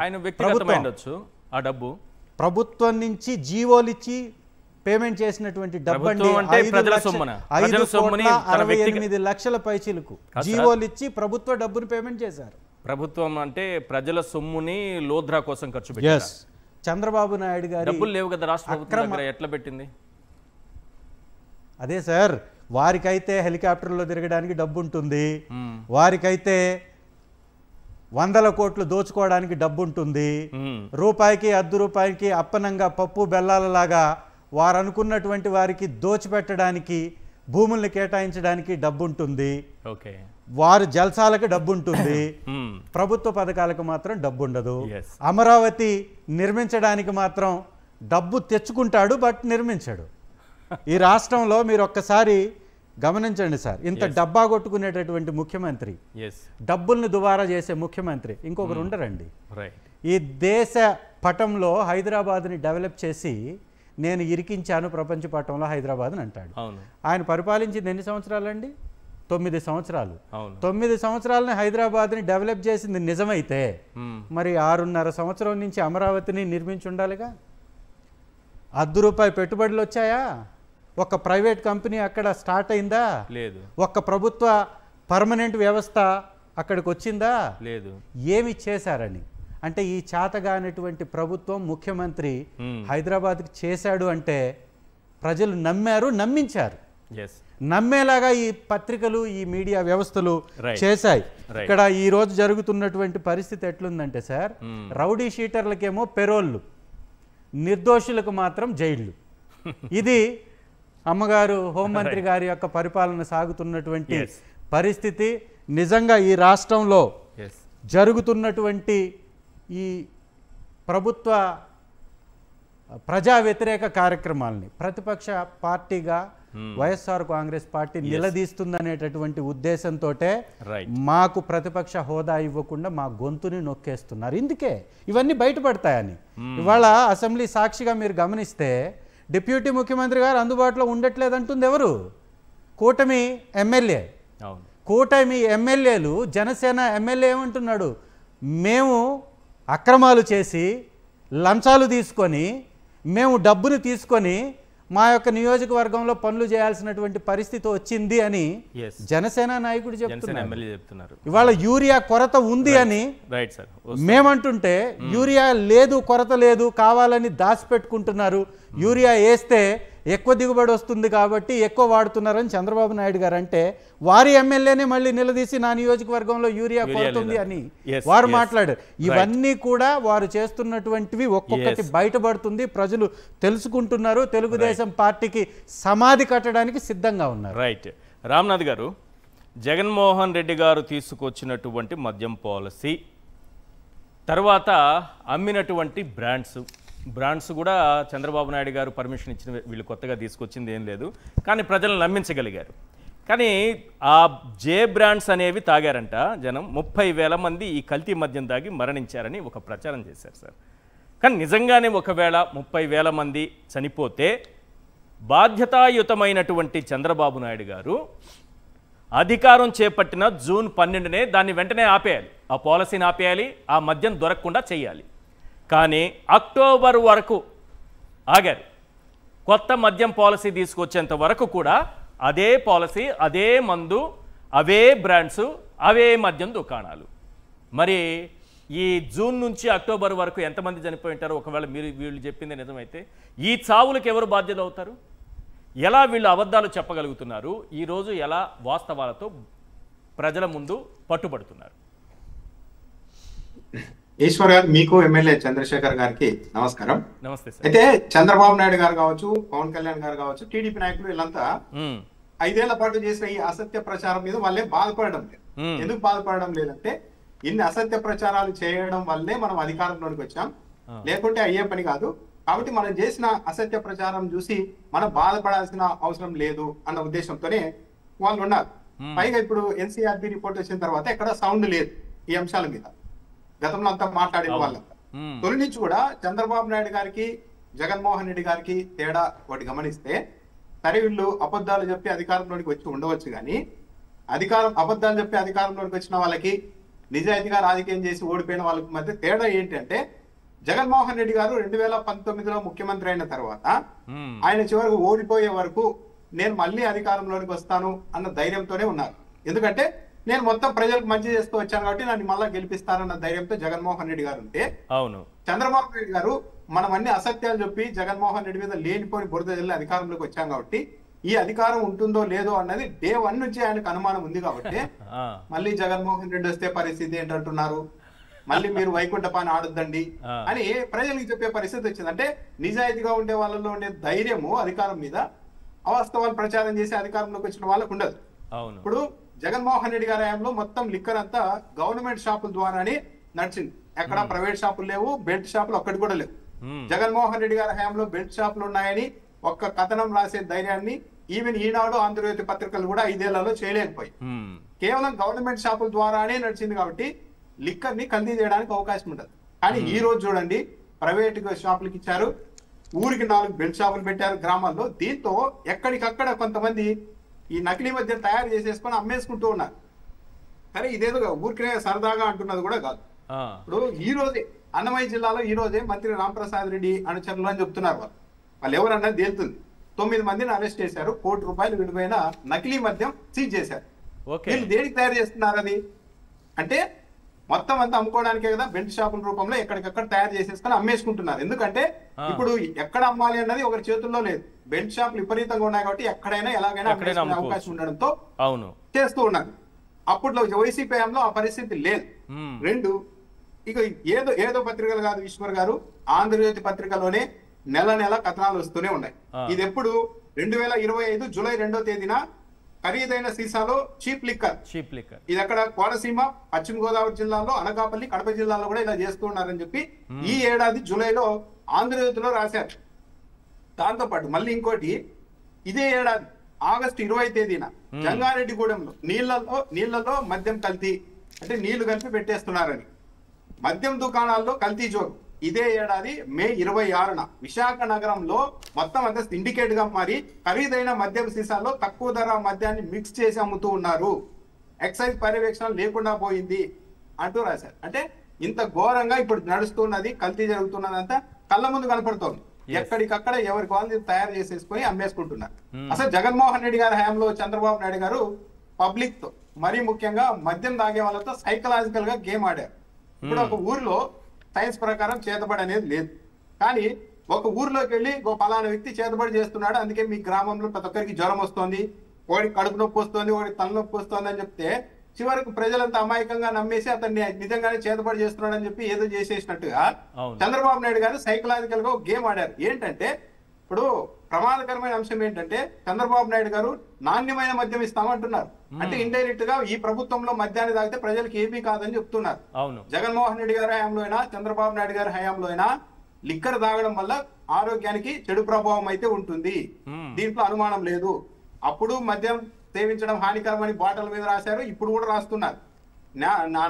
ప్రభుత్వం నుంచి జీవోలు ఇచ్చి పేమెంట్ చేసినటువంటి డబ్బండి 5,68 లక్షల పైచీలకు జీవోలు ఇచ్చి ప్రభుత్వ డబ్బును పేమెంట్ చేశారు. ప్రభుత్వం అంటే ప్రజల సొమ్ముని లోద్రా కోసం ఖర్చు పెట్టారు. చంద్రబాబు నాయుడు గారు డబ్బులు లేవు కదా రాష్ట్ర ప్రభుత్వం ఎట్లా పెట్టింది? అదే సార్, వారికైతే హెలికాప్టర్లో తిరగడానికి డబ్బు ఉంటుంది, వారికైతే 100 కోట్లు దోచుకోవడానికి డబ్బు ఉంటుంది, రూపాయికి ₹1 అప్పనంగా పప్పు బెల్లాలలాగా వారు అనుకున్నటువంటి వారికి దోచిపెట్టడానికి, భూముల్ని కేటాయించడానికి డబ్బు ఉంటుంది, వారు జల్సాలకు డబ్బు ఉంటుంది, ప్రభుత్వ పథకాలకు మాత్రం డబ్బు ఉండదు. అమరావతి నిర్మించడానికి మాత్రం డబ్బు తెచ్చుకుంటాడు, బట్ నిర్మించాడు. ఈ రాష్ట్రంలో మీరు ఒక్కసారి గమనించండి సార్, ఇంత డబ్బా కొట్టుకునేటటువంటి ముఖ్యమంత్రి, డబ్బుల్ని దుబారా చేసే ముఖ్యమంత్రి ఇంకొకరు ఉండరండి. ఈ దేశ పటంలో హైదరాబాద్ని డెవలప్ చేసి నేను ఇరికించాను ప్రపంచ పటంలో హైదరాబాద్ని అంటాడు. ఆయన పరిపాలించింది ఎన్ని సంవత్సరాలండి? 9 సంవత్సరాలు. 9 సంవత్సరాలని హైదరాబాద్ని డెవలప్ చేసింది నిజమైతే మరి 6.5 సంవత్సరం నుంచి అమరావతిని నిర్మించి ఉండాలిగా. ₹1 పెట్టుబడులు వచ్చాయా? ఒక ప్రైవేట్ కంపెనీ అక్కడ స్టార్ట్ అయిందా? లేదు. ఒక్క ప్రభుత్వ పర్మనెంట్ వ్యవస్థ అక్కడికి వచ్చిందా? లేదు. ఏమి చేశారని అంటే ఈ చేతగానటువంటి ప్రభుత్వం ముఖ్యమంత్రి హైదరాబాద్కి చేశాడు అంటే ప్రజలు నమ్మారు, నమ్మించారు. నమ్మేలాగా ఈ పత్రికలు, ఈ మీడియా వ్యవస్థలు చేశాయి. ఇక్కడ ఈ రోజు జరుగుతున్నటువంటి పరిస్థితి ఎట్లుందంటే సార్, రౌడీ షీటర్లకేమో పెరోళ్ళు, నిర్దోషులకు మాత్రం జైళ్ళు. ఇది అమ్మగారు హోంమంత్రి గారి యొక్క పరిపాలన సాగుతున్నటువంటి పరిస్థితి. నిజంగా ఈ రాష్ట్రంలో జరుగుతున్నటువంటి ఈ ప్రభుత్వ ప్రజా వ్యతిరేక కార్యక్రమాలని ప్రతిపక్ష పార్టీగా వైఎస్ఆర్ కాంగ్రెస్ పార్టీ నిలదీస్తుందనేటటువంటి ఉద్దేశంతో మాకు ప్రతిపక్ష హోదా ఇవ్వకుండా మా గొంతుని నొక్కేస్తున్నారు. ఇందుకే ఇవన్నీ బయటపడతాయని. ఇవాళ అసెంబ్లీ సాక్షిగా మీరు గమనిస్తే డిప్యూటీ ముఖ్యమంత్రి గారు అందుబాటులో ఉండట్లేదంటుంది ఎవరు? కూటమి ఎమ్మెల్యే. కూటమి ఎమ్మెల్యేలు, జనసేన ఎమ్మెల్యే ఏమంటున్నాడు? మేము అక్రమాలు చేసి లంచాలు తీసుకొని, మేము డబ్బుని తీసుకొని మా యొక్క నియోజకవర్గంలో పనులు చేయాల్సినటువంటి పరిస్థితి వచ్చింది అని జనసేన నాయకుడు చెప్తున్నారు. ఇవాళ యూరియా కొరత ఉంది అని మేమంటుంటే యూరియా లేదు, కొరత లేదు, కావాలని దాచిపెట్టుకుంటున్నారు. యూరియా వేస్తే ఎక్కువ దిగుబడి వస్తుంది కాబట్టి ఎక్కువ వాడుతున్నారని చంద్రబాబు నాయుడు గారు అంటే, వారి ఎమ్మెల్యేనే మళ్ళీ నిలదీసి నా నియోజకవర్గంలో యూరియా కొరతుంది అని వారు మాట్లాడారు. ఇవన్నీ కూడా వారు చేస్తున్నటువంటివి ఒక్కొక్కటి బయటపడుతుంది, ప్రజలు తెలుసుకుంటున్నారు. తెలుగుదేశం పార్టీకి సమాధి కట్టడానికి సిద్ధంగా ఉన్నారు. రైట్. రామ్నాథ్ గారు, జగన్మోహన్ రెడ్డి గారు తీసుకొచ్చినటువంటి మద్యం పాలసీ తర్వాత అమ్మినటువంటి బ్రాండ్స్ కూడా చంద్రబాబు నాయుడు గారు పర్మిషన్ ఇచ్చిన, వీళ్ళు కొత్తగా తీసుకొచ్చింది ఏం లేదు, కానీ ప్రజలను నమ్మించగలిగారు. కానీ ఆ జే బ్రాండ్స్ అనేవి తాగారంట జనం. 30,000 మంది ఈ కల్తీ మద్యం తాగి మరణించారని ఒక ప్రచారం చేశారు సార్. కానీ నిజంగానే ఒకవేళ 30,000 మంది చనిపోతే బాధ్యతాయుతమైనటువంటి చంద్రబాబు నాయుడు గారు అధికారం చేపట్టిన జూన్ 12నే దాన్ని వెంటనే ఆపేయాలి, ఆ పాలసీని ఆపేయాలి, ఆ మద్యం దొరకకుండా చేయాలి. కానీ అక్టోబర్ వరకు ఆగారు. కొత్త మద్యం పాలసీ తీసుకొచ్చేంత వరకు కూడా అదే పాలసీ, అదే మందు, అవే బ్రాండ్స్, అవే మద్యం దుకాణాలు. మరి ఈ జూన్ నుంచి అక్టోబర్ వరకు ఎంతమంది చనిపోయి ఉంటారో, ఒకవేళ వీళ్ళు చెప్పింది నిజమైతే ఈ చావులకు ఎవరు బాధ్యత అవుతారు? ఎలా వీళ్ళు అబద్ధాలు చెప్పగలుగుతున్నారు? ఈరోజు ఎలా వాస్తవాలతో ప్రజల ముందు పట్టుబడుతున్నారు? ఈశ్వర్ గారు, మీకు ఎమ్మెల్యే చంద్రశేఖర్ గారికి నమస్కారం. నమస్తే. అయితే చంద్రబాబు నాయుడు గారు కావచ్చు, పవన్ కళ్యాణ్ గారు కావచ్చు, టీడీపీ నాయకులు వీళ్ళంతా 5 ఏళ్ల పాటు చేసిన ఈ అసత్య ప్రచారం మీద వాళ్ళే బాధపడడం లేదు. ఎందుకు బాధపడడం లేదంటే, ఇన్ని అసత్య ప్రచారాలు చేయడం వల్లే మనం అధికారంలోకి వచ్చాం, లేకుంటే అయ్యే పని కాదు. కాబట్టి మనం చేసిన అసత్య ప్రచారం చూసి మనం బాధపడాల్సిన అవసరం లేదు అన్న ఉద్దేశంతోనే వాళ్ళు ఉన్నారు. పైగా ఇప్పుడు ఎన్సీఆర్బీ రిపోర్ట్ వచ్చిన తర్వాత ఎక్కడ సౌండ్ లేదు ఈ అంశాల మీద. గతంలో అంతా మాట్లాడిన వాళ్ళంతా తొలి నుంచి కూడా చంద్రబాబు నాయుడు గారికి, జగన్మోహన్ రెడ్డి గారికి తేడా ఒకటి గమనిస్తే, సరే వీళ్ళు అబద్ధాలు చెప్పి అధికారంలోకి వచ్చి ఉండవచ్చు, కానీ అబద్ధాలు చెప్పి అధికారంలోకి వచ్చిన వాళ్ళకి, నిజాయితీగా రాజకీయం చేసి ఓడిపోయిన వాళ్ళకి మధ్య తేడా ఏంటంటే, జగన్మోహన్ రెడ్డి గారు 2019లో ముఖ్యమంత్రి అయిన తర్వాత ఆయన చివరకు ఓడిపోయే వరకు నేను మళ్ళీ అధికారంలోకి వస్తాను అన్న ధైర్యంతోనే ఉన్నారు. ఎందుకంటే నేను మొత్తం ప్రజలకు మంచి చేస్తూ వచ్చాను కాబట్టి నన్ను మళ్ళా గెలిపిస్తారన్న ధైర్యంతో జగన్మోహన్ రెడ్డి గారు ఉంటే, అవును, చంద్రబాబు నాయుడు గారు మనం అన్ని అసత్యాలు చెప్పి జగన్మోహన్ రెడ్డి మీద లేనిపోని బురద జల్లి అధికారంలోకి వచ్చాం కాబట్టి ఈ అధికారం ఉంటుందో లేదో అన్నది డే 1 నుంచి ఆయనకు అనుమానం ఉంది. కాబట్టి మళ్ళీ జగన్మోహన్ రెడ్డి వస్తే పరిస్థితి ఏంటంటున్నారు, మళ్ళీ మీరు వైకుంఠపాన్ని ఆడొద్దండి అని ప్రజలకు చెప్పే పరిస్థితి వచ్చింది. అంటే నిజాయితీగా ఉండే వాళ్ళలో ఉండే ధైర్యము అధికారం మీద అవాస్తవాలు ప్రచారం చేసి అధికారంలోకి వచ్చిన వాళ్ళకు ఉండదు. ఇప్పుడు జగన్మోహన్ రెడ్డి గారి హయాంలో మొత్తం లిక్కర్ అంతా గవర్నమెంట్ షాపుల ద్వారానే నడిచింది. ఎక్కడ ప్రైవేట్ షాపులు లేవు, బెల్ట్ షాపులు ఒక్కటి కూడా లేవు. జగన్మోహన్ రెడ్డి గారి హయాంలో బెల్ట్ షాపులు ఉన్నాయని ఒక్క కథనం రాసే ధైర్యాన్ని ఈవెన్ ఈనాడు, ఆంధ్రజ్యోతి పత్రికలు కూడా 5 ఏళ్లలో చేయలేకపోయి. కేవలం గవర్నమెంట్ షాపుల ద్వారానే నడిచింది కాబట్టి లిక్కర్ ని కల్తీ చేయడానికి అవకాశం ఉండదు. కానీ ఈ రోజు చూడండి, ప్రైవేట్ షాపులకి ఇచ్చారు, ఊరికి 4 బెల్ట్ షాపులు పెట్టారు గ్రామాల్లో. దీంతో ఎక్కడికక్కడ కొంతమంది ఈ నకిలీ మద్యం తయారు చేసేసుకొని అమ్మేసుకుంటూ ఉన్నారు. సరే, ఇదేదో ఊరికే సరదాగా అంటున్నది కూడా కాదు. ఇప్పుడు ఈ రోజే అన్నమయ్య జిల్లాలో ఈ రోజే మంత్రి రాంప్రసాద్ రెడ్డి అనుచరులు అని చెప్తున్నారు. వాళ్ళు ఎవరన్నది తేలుతుంది. 9 మందిని అరెస్ట్ చేశారు, ₹1 కోటి విలువైన నకిలీ మద్యం సీజ్ చేశారు. వీళ్ళు దేనికి తయారు చేస్తున్నారు అది అంటే మొత్తం అంతా అమ్ముకోవడానికే కదా బెల్ట్ షాపుల రూపంలో ఎక్కడికక్కడ తయారు చేసేసుకొని అమ్మేసుకుంటున్నారు. ఎందుకంటే ఇప్పుడు ఎక్కడ అమ్మాలి అన్నది ఒకరి చేతుల్లో లేదు. బెల్ట్ షాపులు విపరీతంగా ఉన్నాయి కాబట్టి ఎక్కడైనా ఎలాగైనా అమ్మేసుకునే అవకాశం ఉండడంతో చేస్తూ ఉన్నారు. అప్పట్లో వైసీపీ హయాంలో ఆ పరిస్థితి లేదు. రెండు, ఇక ఏదో పత్రికలు కాదు ఈశ్వర్ గారు, ఆంధ్రజ్యోతి పత్రికలోనే నెల కథనాలు వస్తూనే ఉన్నాయి. ఇది ఎప్పుడు 2025 జూలై 2వ తేదీన ఖరీదైన సీసాలో చీప్ లిక్కర్. ఇది అక్కడ కోనసీమ, పశ్చిమ గోదావరి జిల్లాలో, అనకాపల్లి, కడప జిల్లాలో కూడా ఇలా చేస్తూ ఉన్నారని చెప్పి ఈ ఏడాది జూలైలో ఆంధ్రజ్యోతిలో రాశారు. దాంతో పాటు మళ్ళీ ఇంకోటి, ఇదే ఏడాది ఆగస్టు 20వ తేదీన జంగారెడ్డిగూడెంలో నీళ్లలో మద్యం కల్తీ, అంటే నీళ్లు కలిపి పెట్టేస్తున్నారని మద్యం దుకాణాల్లో కల్తీ జోరు. ఇదే ఏడాది మే 26న విశాఖ నగరంలో మొత్తం అంతా సిండికేట్ గా మారి ఖరీదైన మద్యం సీసాల్లో తక్కువ ధర మద్యాన్ని మిక్స్ చేసి అమ్ముతూ ఉన్నారు, ఎక్సైజ్ పర్యవేక్షణ లేకుండా పోయింది అంటూ రాశారు. అంటే ఇంత ఘోరంగా ఇప్పుడు నడుస్తున్నది, కల్తీ జరుగుతున్నదంతా కళ్ళ ముందు కనపడుతోంది. ఎక్కడికక్కడ ఎవరికి వాళ్ళు తయారు చేసేసుకొని అమ్మేసుకుంటున్నారు. అసలు జగన్మోహన్ రెడ్డి గారి హయాంలో చంద్రబాబు నాయుడు గారు పబ్లిక్ తో, మరీ ముఖ్యంగా మద్యం తాగే వాళ్ళతో సైకలాజికల్ గా గేమ్ ఆడారు. ఇప్పుడు ఒక ఊరిలో సైన్స్ ప్రకారం చేతబడి అనేది లేదు, కానీ ఒక ఊర్లోకి వెళ్ళి పలానా వ్యక్తి చేతబడి చేస్తున్నాడు, అందుకే మీ గ్రామంలో ప్రతి ఒక్కరికి జ్వరం వస్తుంది, వాడికి కడుపు నొప్పి వస్తుంది, వాడికి తలనొప్పి వస్తుంది అని చెప్తే చివరికి ప్రజలంతా అమాయకంగా నమ్మేసి అతన్ని నిజంగానే చేతబడి చేస్తున్నాడు అని చెప్పి ఏదో చేసేసినట్టుగా చంద్రబాబు నాయుడు గారు సైకలాజికల్ గా గేమ్ ఆడారు. ఏంటంటే ఇప్పుడు ప్రమాదకరమైన అంశం ఏంటంటే చంద్రబాబు నాయుడు గారు నాణ్యమైన మద్యం ఇస్తామంటున్నారు. అంటే ఇండైరెక్ట్ గా ఈ ప్రభుత్వంలో మద్యాన్ని తాగితే ప్రజలకు ఏమీ కాదని చెప్తున్నారు. జగన్మోహన్ రెడ్డి గారి హయాంలో అయినా చంద్రబాబు నాయుడు గారి హయాంలో అయినా లిక్కర్ తాగడం వల్ల ఆరోగ్యానికి చెడు ప్రభావం అయితే ఉంటుంది, దీంట్లో అనుమానం లేదు. అప్పుడు మద్యం సేవించడం హానికరమని బాటల మీద రాశారు, ఇప్పుడు కూడా రాస్తున్నారు.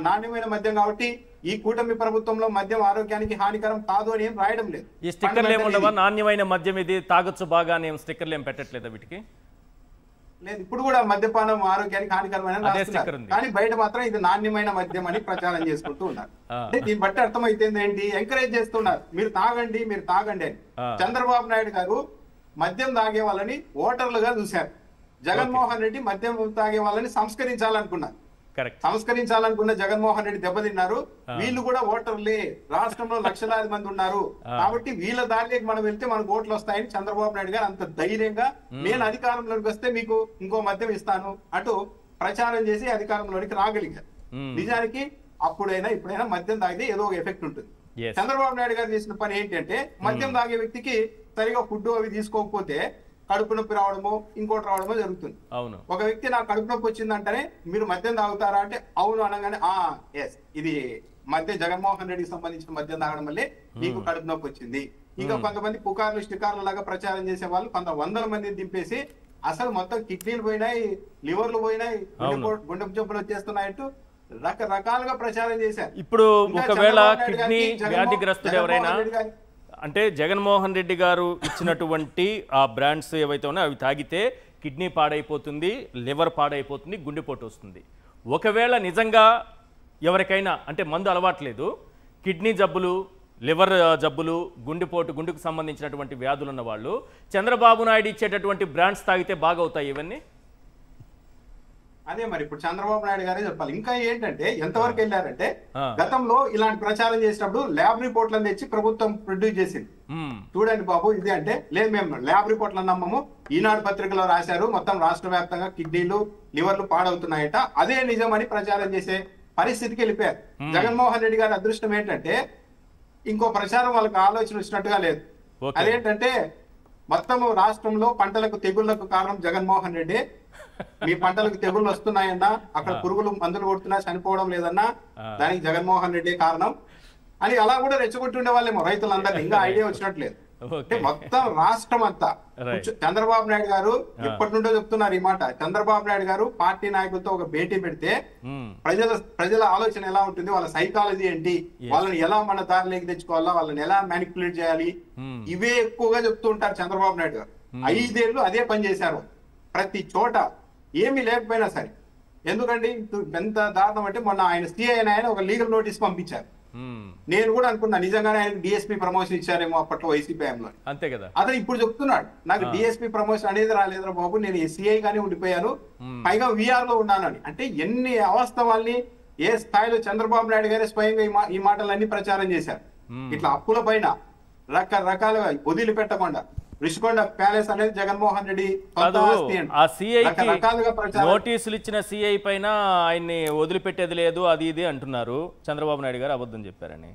నాణ్యమైన మద్యం కాబట్టి ఈ కూటమి ప్రభుత్వంలో మద్యం ఆరోగ్యానికి హానికరం కాదు అని ఏం రాయడం లేదు. ఈ స్టిక్కర్లు ఏముండవా, నాణ్యమైన మద్యం ఇది తాగొచ్చు బాగా అని స్టిక్కర్లు ఏం పెట్టట్లేదా వీటికి? లేదు, ఇప్పుడు కూడా మద్యపానం ఆరోగ్యానికి హానికరమైన రాస్తున్నారు, కానీ బయట మాత్రం ఇది నాణ్యమైన మద్యం అని ప్రచారం చేసుకుంటూ ఉన్నారు. అంటే దీన్ని బట్టి అర్థమైతే ఏంటి, ఎంకరేజ్ చేస్తున్నారు, మీరు తాగండి మీరు తాగండి అని. చంద్రబాబు నాయుడు గారు మద్యం తాగే వాళ్ళని ఓటర్లుగా చూశారు. జగన్మోహన్ రెడ్డి మద్యం తాగే వాళ్ళని సంస్కరించాలనుకున్నారు. సంస్కరించాలనుకున్న జగన్మోహన్ రెడ్డి దెబ్బతిన్నారు. వీళ్ళు కూడా ఓటర్లే, రాష్ట్రంలో లక్షలాది మంది ఉన్నారు కాబట్టి వీళ్ళ దారిలోకి మనం వెళ్తే మనకు ఓట్లు వస్తాయని చంద్రబాబు నాయుడు గారు అంత ధైర్యంగా నేను అధికారంలోకి వస్తే మీకు ఇంకో మద్యం ఇస్తాను అంటూ ప్రచారం చేసి అధికారంలోనికి రాగలిగారు. నిజానికి అప్పుడైనా ఇప్పుడైనా మద్యం తాగితే ఏదో ఒక ఎఫెక్ట్ ఉంటుంది. చంద్రబాబు నాయుడు గారు చేసిన పని ఏంటంటే మద్యం తాగే వ్యక్తికి సరిగా ఫుడ్ అవి తీసుకోకపోతే కడుపు నొప్పి రావడమో ఇంకోటి రావడమో జరుగుతుంది. ఒక వ్యక్తి నాకు కడుపు నొప్పి వచ్చిందంటేనే మీరు మద్యం తాగుతారా అంటే అవును అనగానే ఎస్ ఇది మద్యం జగన్మోహన్ రెడ్డికి సంబంధించిన మద్యం తాగడం వల్లే మీకు కడుపు నొప్పి వచ్చింది. ఇంకా కొంతమంది పుకార్లు స్టికార్లు లాగా ప్రచారం చేసే వాళ్ళు 100 మందిని దింపేసి అసలు మొత్తం కిడ్నీలు పోయినాయి, లివర్లు పోయినాయి, గుండె జబ్బులు వచ్చేస్తున్నాయంటూ రకరకాలుగా ప్రచారం చేశారు. ఇప్పుడు ఒకవేళ కిడ్నీ వ్యాధిగ్రస్తులు ఎవరైనా అంటే జగన్మోహన్ రెడ్డి గారు ఇచ్చినటువంటి ఆ బ్రాండ్స్ ఏవైతే ఉన్నాయో అవి తాగితే కిడ్నీ పాడైపోతుంది, లివర్ పాడైపోతుంది, గుండెపోటు వస్తుంది. ఒకవేళ నిజంగా ఎవరికైనా అంటే మందు అలవాట్లేదు, కిడ్నీ జబ్బులు, లివర్ జబ్బులు, గుండెకు సంబంధించినటువంటి వ్యాధులు ఉన్న వాళ్ళు చంద్రబాబు నాయుడు ఇచ్చేటటువంటి బ్రాండ్స్ తాగితే బాగవుతాయి ఇవన్నీ? అదే మరి ఇప్పుడు చంద్రబాబు నాయుడు గారే చెప్పాలి. ఇంకా ఏంటంటే ఎంతవరకు వెళ్ళారంటే గతంలో ఇలాంటి ప్రచారం చేసినప్పుడు ల్యాబ్ రిపోర్ట్లను తెచ్చి ప్రభుత్వం ప్రొడ్యూస్ చేసింది. చూడండి బాబు ఇది అంటే, లేదు మేము ల్యాబ్ రిపోర్ట్లను నమ్మము, ఈనాడు పత్రికలో రాశారు మొత్తం రాష్ట్ర వ్యాప్తంగా కిడ్నీలు లివర్లు పాడవుతున్నాయట, అదే నిజం అని ప్రచారం చేసే పరిస్థితికి వెళ్ళిపోయారు. జగన్మోహన్ రెడ్డి గారి అదృష్టం ఏంటంటే ఇంకో ప్రచారం వాళ్ళకి ఆలోచన వచ్చినట్టుగా లేదు. అదేంటంటే మొత్తం రాష్ట్రంలో పంటలకు తెగుళ్లకు కారణం జగన్మోహన్ రెడ్డి, మీ పంటలకు తెగుళ్ళు వస్తున్నాయన్నా, అక్కడ పురుగులు మందులు కొడుతున్నా చనిపోవడం లేదన్నా దానికి జగన్మోహన్ రెడ్డి కారణం అని అలా కూడా రెచ్చగొట్టుండే వాళ్ళేమో రైతులందరినీ. ఇంకా ఐడియా వచ్చినట్లేదు. అంటే మొత్తం రాష్ట్రం అంతా చంద్రబాబు నాయుడు గారు ఎప్పటి నుండో చెప్తున్నారు ఈ మాట. చంద్రబాబు నాయుడు గారు పార్టీ నాయకులతో ఒక భేటీ పెడితే ప్రజల ఆలోచన ఎలా ఉంటుంది, వాళ్ళ సైకాలజీ ఏంటి, వాళ్ళని ఎలా మన దారిలోకి తెచ్చుకోవాలా, వాళ్ళని ఎలా మ్యానిపులేట్ చేయాలి, ఇవే ఎక్కువగా చెప్తూ ఉంటారు చంద్రబాబు నాయుడు గారు. 5 ఏళ్ళు అదే పని చేశారు ప్రతి చోట, ఏమీ లేకపోయినా సరే. ఎందుకంటే ఎంత దారుణం అంటే మొన్న ఆయన సిఐ ఆయన ఒక లీగల్ నోటీస్ పంపించారు. నేను కూడా అనుకున్నా నిజంగానే ఆయన డిఎస్పీ ప్రమోషన్ ఇచ్చారేమో అప్పట్లో వైసీపీ హయాంలో. అంతే కదా. అతను ఇప్పుడు చెప్తున్నాడు నాకు డిఎస్పీ ప్రమోషన్ అనేది రాలేదురా బాబు, నేను సిఐ గానే ఉండిపోయాను, పైగా విఆర్ లో ఉన్నానని. అంటే ఎన్ని అవాస్తవాల్ని ఏ స్థాయిలో చంద్రబాబు నాయుడు గారే స్వయంగా ఈ మాటలన్నీ ప్రచారం చేశారు. ఇట్లా అప్పుల పైన రకరకాలుగా వదిలిపెట్టకుండా రిషికొండ ప్యాలెస్ అనేది జగన్మోహన్ రెడ్డి నోటీసులు ఇచ్చిన సిఐ పైన ఆయన్ని వదిలిపెట్టేది లేదు అది ఇది అంటున్నారు. చంద్రబాబు నాయుడు గారు అబద్ధం చెప్పారని.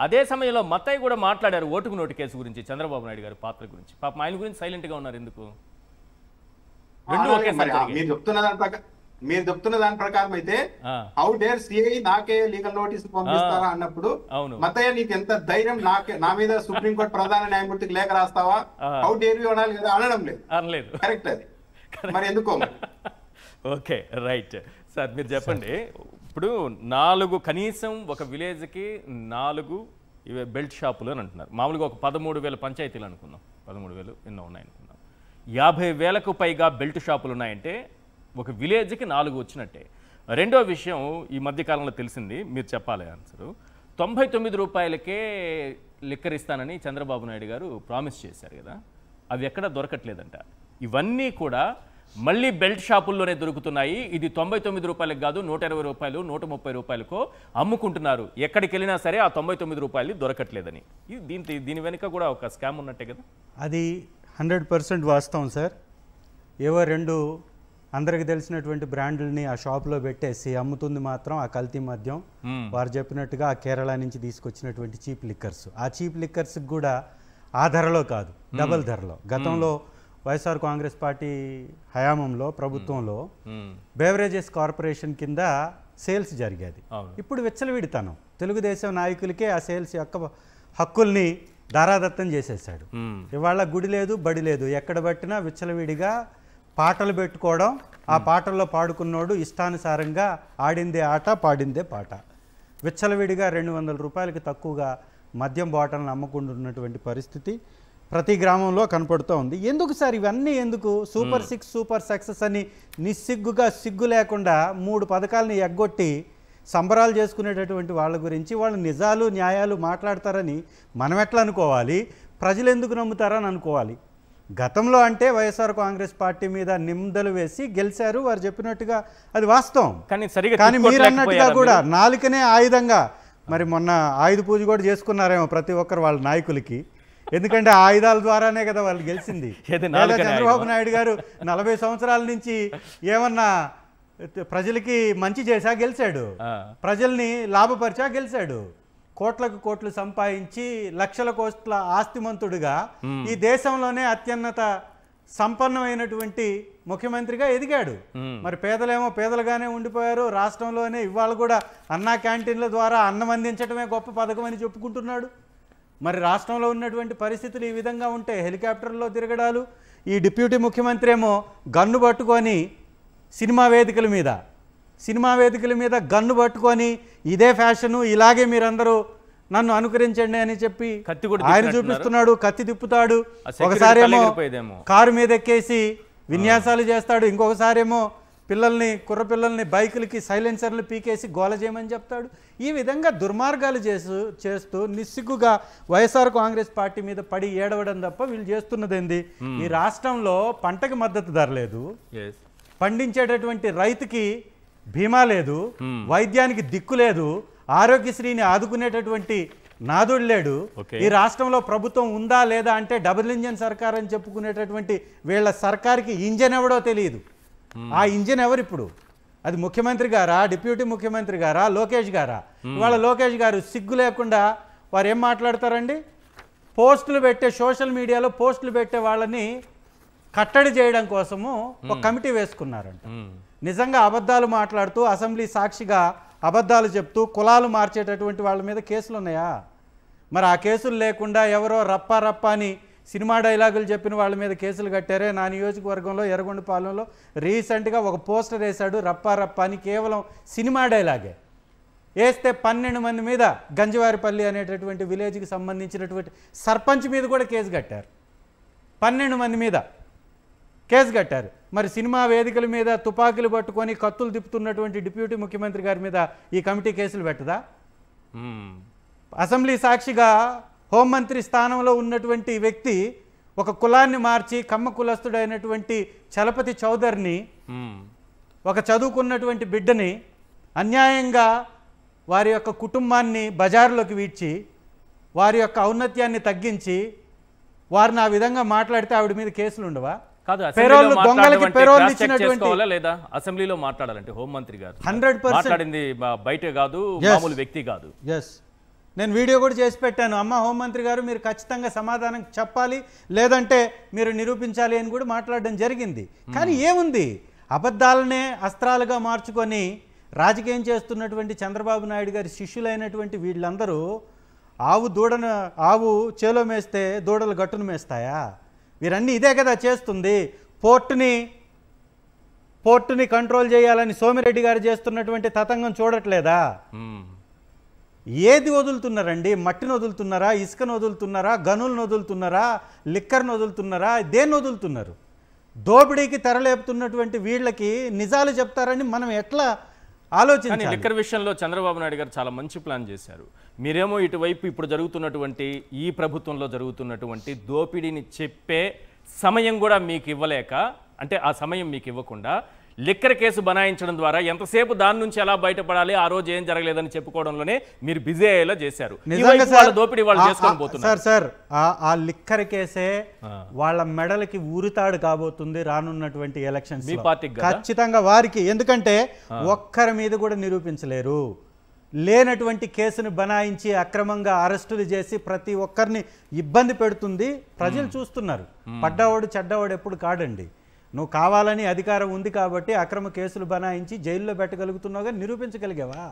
అదే సమయంలో మత్తయ్య కూడా మాట్లాడారు ఓటుకు నోటు కేసు గురించి, చంద్రబాబు నాయుడు గారి పాత్ర గురించి. పాపం ఆయన గురించి సైలెంట్ గా ఉన్నారు ఎందుకు? మీరు చెప్తున్న దాని ప్రకారం అయితే హౌ డేర్ సిఐ నాకే లీగల్ నోటీస్ పంపిస్తారా అన్నప్పుడు మతయ్య నీకు ఎంత ధైర్యం నా మీద సుప్రీంకోర్టు ప్రధాన న్యాయమూర్తికి లేఖ రాస్తావా, హౌ డేర్ యూ అనాలి కదా, అనడం లేదు. కరెక్ట్ అది మరి ఎందుకో. ఓకే రైట్ సార్ మీరు చెప్పండి. ఇప్పుడు 4 కనీసం ఒక విలేజ్కి 4 ఇవే బెల్ట్ షాపులు అని అంటున్నారు. మామూలుగా ఒక 13,000 పంచాయతీలు అనుకుందాం, 13,000 ఎన్నో ఉన్నాయి అనుకుందాం. 50,000కు పైగా బెల్ట్ షాపులు ఉన్నాయంటే ఒక విలేజ్కి 4 వచ్చినట్టే. రెండో విషయం ఈ మధ్యకాలంలో తెలిసింది, మీరు చెప్పాలి ఆన్సరు. 99 రూపాయలకే లిక్కర్ ఇస్తానని చంద్రబాబు నాయుడు గారు ప్రామిస్ చేశారు కదా, అవి ఎక్కడ దొరకట్లేదంట. ఇవన్నీ కూడా మళ్ళీ బెల్ట్ షాపుల్లోనే దొరుకుతున్నాయి. ఇది 99 రూపాయలకు కాదు, 120 రూపాయలు 130 రూపాయలకో అమ్ముకుంటున్నారు. ఎక్కడికి వెళ్ళినా సరే ఆ 99 రూపాయలు దొరకట్లేదని. దీని వెనుక కూడా ఒక స్కామ్ ఉన్నట్టే కదా? అది 100% వాస్తవం సార్. ఏవో 2 అందరికి తెలిసినటువంటి బ్రాండ్లని ఆ షాప్లో పెట్టేసి అమ్ముతుంది మాత్రం ఆ కల్తీ మద్యం. వారు చెప్పినట్టుగా ఆ కేరళ నుంచి తీసుకొచ్చినటువంటి చీప్ లిక్కర్స్. ఆ చీప్ లిక్కర్స్కి కూడా ఆ ధరలో కాదు, డబల్ ధరలో. గతంలో వైఎస్ఆర్ కాంగ్రెస్ పార్టీ హయాంలో ప్రభుత్వంలో బెవరేజెస్ కార్పొరేషన్ కింద సేల్స్ జరిగేది. ఇప్పుడు విచ్చలవిడితనం తెలుగుదేశం నాయకులకే ఆ సేల్స్ యొక్క హక్కుల్ని దారాదత్తం చేసేసాడు. ఇవాళ గుడి లేదు బడి లేదు, ఎక్కడ పట్టినా విచ్చలవిడిగా పాటలు పెట్టుకోవడం, ఆ పాటల్లో పాడుకున్నోడు ఇష్టానుసారంగా ఆడిందే ఆట పాడిందే పాట. విచ్చలవిడిగా 200 రూపాయలకి తక్కువగా మద్యం బాటలను అమ్ముకుంటున్నటువంటి పరిస్థితి ప్రతి గ్రామంలో కనపడుతూ ఉంది. ఎందుకు సార్ ఇవన్నీ ఎందుకు? సూపర్ 6 సూపర్ సక్సెస్ అని నిస్సిగ్గుగా సిగ్గు లేకుండా 3 పథకాలని ఎగ్గొట్టి సంబరాలు చేసుకునేటటువంటి వాళ్ళ గురించి వాళ్ళు నిజాలు న్యాయాలు మాట్లాడతారని మనం ఎట్లా అనుకోవాలి? ప్రజలు ఎందుకు నమ్ముతారని అనుకోవాలి. గతంలో అంటే వైఎస్ఆర్ కాంగ్రెస్ పార్టీ మీద నిందలు వేసి గెలిచారు, వారు చెప్పినట్టుగా అది వాస్తవం. కానీ మీరు అన్నట్టుగా కూడా నాలుకనే ఆయుధంగా, మరి మొన్న ఆయుధ పూజ కూడా చేసుకున్నారేమో ప్రతి ఒక్కరు వాళ్ళ నాయకులకి. ఎందుకంటే ఆయుధాల ద్వారానే కదా వాళ్ళు గెలిచింది. చంద్రబాబు నాయుడు గారు 40 సంవత్సరాల నుంచి ఏమన్నా ప్రజలకి మంచి చేశా గెలిచాడు, ప్రజల్ని లాభపరిచా గెలిచాడు. కోట్లకు కోట్లు సంపాదించి లక్షల కోట్ల ఆస్తిమంతుడిగా ఈ దేశంలోనే అత్యున్నత సంపన్నమైనటువంటి ముఖ్యమంత్రిగా ఎదిగాడు. మరి పేదలేమో పేదలుగానే ఉండిపోయారు. రాష్ట్రంలోనే ఇవాళ కూడా అన్నా క్యాంటీన్ల ద్వారా అన్నం అందించడమే గొప్ప పథకం అని చెప్పుకుంటున్నాడు. మరి రాష్ట్రంలో ఉన్నటువంటి పరిస్థితులు ఈ విధంగా ఉంటే హెలికాప్టర్లో తిరగడాలు, ఈ డిప్యూటీ ముఖ్యమంత్రి ఏమో గన్ను పట్టుకొని సినిమా వేదికల మీద గన్ను పట్టుకొని ఇదే ఫ్యాషను, ఇలాగే మీరందరూ నన్ను అనుకరించండి అని చెప్పి ఆయన చూపిస్తున్నాడు. కత్తి తిప్పుతాడు, ఒకసారి ఏమో కారు మీద ఎక్కేసి విన్యాసాలు చేస్తాడు, ఇంకొకసారేమో కుర్ర పిల్లల్ని బైకులకి సైలెన్సర్లు పీకేసి గోల చేయమని చెప్తాడు. ఈ విధంగా దుర్మార్గాలు చేస్తూ నిస్సిగ్గుగా వైఎస్ఆర్ కాంగ్రెస్ పార్టీ మీద పడి ఏడవడం తప్ప వీళ్ళు చేస్తున్నది ఏంది? ఈ రాష్ట్రంలో పంటకి మద్దతు ధర లేదు, పండించేటటువంటి రైతుకి బీమా లేదు, వైద్యానికి దిక్కు లేదు, ఆరోగ్యశ్రీని ఆదుకునేటటువంటి నాదుడు లేడు. ఈ రాష్ట్రంలో ప్రభుత్వం ఉందా లేదా అంటే డబుల్ ఇంజన్ సర్కార్ అని చెప్పుకునేటటువంటి వీళ్ళ సర్కార్కి ఇంజన్ ఎవడో తెలియదు. ఆ ఇంజన్ ఎవరు ఇప్పుడు? అది ముఖ్యమంత్రి గారా, డిప్యూటీ ముఖ్యమంత్రి గారా, లోకేష్ గారా? ఇవాళ లోకేష్ గారు సిగ్గు లేకుండా వారు ఏం మాట్లాడతారండి? సోషల్ మీడియాలో పోస్టులు పెట్టే వాళ్ళని కట్టడి చేయడం కోసము ఒక కమిటీ వేసుకున్నారంట. నిజంగా అబద్ధాలు మాట్లాడుతూ అసెంబ్లీ సాక్షిగా అబద్ధాలు చెప్తూ కులాలు మార్చేటటువంటి వాళ్ళ మీద కేసులు ఉన్నాయా? మరి ఆ కేసులు లేకుండా ఎవరో రప్ప అని సినిమా డైలాగులు చెప్పిన వాళ్ళ మీద కేసులు కట్టారే. నా నియోజకవర్గంలో ఎర్రగొండపాలెంలో రీసెంట్గా ఒక పోస్టర్ వేశాడు రప్ప అని, కేవలం సినిమా డైలాగే వేస్తే 12 మంది మీద గంజవారిపల్లి అనేటటువంటి విలేజ్కి సంబంధించినటువంటి సర్పంచ్ మీద కూడా కేసు కట్టారు. 12 మంది మీద కేసు కట్టారు. మరి సినిమా వేదికల మీద తుపాకులు పట్టుకొని కత్తులు తిప్పుతున్నటువంటి డిప్యూటీ ముఖ్యమంత్రి గారి మీద ఈ కమిటీ కేసులు పెట్టదా? అసెంబ్లీ సాక్షిగా హోంమంత్రి స్థానంలో ఉన్నటువంటి వ్యక్తి ఒక కులాన్ని మార్చి కమ్మ కులస్తుడైనటువంటి చలపతి చౌదరిని, ఒక చదువుకున్నటువంటి బిడ్డని అన్యాయంగా వారి యొక్క కుటుంబాన్ని బజారులోకి వీడ్చి వారి యొక్క ఔన్నత్యాన్ని తగ్గించి వారిని ఆ విధంగా మాట్లాడితే ఆవిడ మీద కేసులు ఉండవా? కాదు, దొంగలకి పెరోల్ ఇచ్చినటువంటి లేదా అసెంబ్లీలో మాట్లాడాలంటే హోంమంత్రి గారు 100% మాట్లాడింది బయట కాదు, మామూలు వ్యక్తి కాదు. ఎస్, నేను వీడియో కూడా చేసి పెట్టాను. అమ్మ హోంమంత్రి గారు మీరు ఖచ్చితంగా సమాధానం చెప్పాలి, లేదంటే మీరు నిరూపించాలి అని కూడా మాట్లాడడం జరిగింది. కానీ ఏముంది, అబద్ధాలనే అస్త్రాలుగా మార్చుకొని రాజకీయం చేస్తున్నటువంటి చంద్రబాబు నాయుడు గారి శిష్యులైనటువంటి వీళ్ళందరూ ఆవు చేలో మేస్తే దూడలు గట్టును మేస్తాయా? వీరన్నీ ఇదే కదా చేస్తుంది. పోర్టుని కంట్రోల్ చేయాలని సోమిరెడ్డి గారు చేస్తున్నటువంటి తతంగం చూడట్లేదా? ఏది వదులుతున్నారండి? మట్టిని వదులుతున్నారా, ఇసుకను వదులుతున్నారా, గనులను వదులుతున్నారా, లిక్కర్ను వదులుతున్నారా, దేన్ని వదులుతున్నారు? దోపిడీకి తెరలేపుతున్నటువంటి వీళ్ళకి నిజాలు చెప్తారని మనం ఎట్లా ఆలోచించాలి? లిక్కర్ విషయంలో చంద్రబాబు నాయుడు గారు చాలా మంచి ప్లాన్ చేశారు. మీరేమో ఇటువైపు ఇప్పుడు జరుగుతున్నటువంటి ఈ ప్రభుత్వంలో జరుగుతున్నటువంటి దోపిడీని చెప్పే సమయం కూడా మీకు ఇవ్వలేక, అంటే ఆ సమయం మీకు ఇవ్వకుండా లిక్కర్ కేసు బనాయించడం ద్వారా ఎంతసేపు దాని నుంచి ఎలా బయటపడాలి, ఆ రోజు ఏం జరగలేదని చెప్పుకోవడంలోనే మీరు బిజీ అయ్యేలా చేశారు. దోపిడీ వాళ్ళు చేసుకొని పోతున్నారు. సార్ ఆ లిక్కర్ కేసే వాళ్ళ మెడలకి ఊరితాడు కాబోతుంది రానున్నటువంటి ఎలక్షన్స్. మీ పార్టీకి ఖచ్చితంగా వారికి, ఎందుకంటే ఒక్కరి మీద కూడా నిరూపించలేరు. లేనటువంటి కేసును బనాయించి అక్రమంగా అరెస్టులు చేసి ప్రతి ఒక్కరిని ఇబ్బంది పెడుతుంది. ప్రజలు చూస్తున్నారు. పడ్డవాడు చెడ్డవాడు ఎప్పుడు కాడండి. నువ్వు కావాలని అధికారం ఉంది కాబట్టి అక్రమ కేసులు బనాయించి జైల్లో పెట్టగలుగుతున్నావు, కానీ నిరూపించగలిగావా?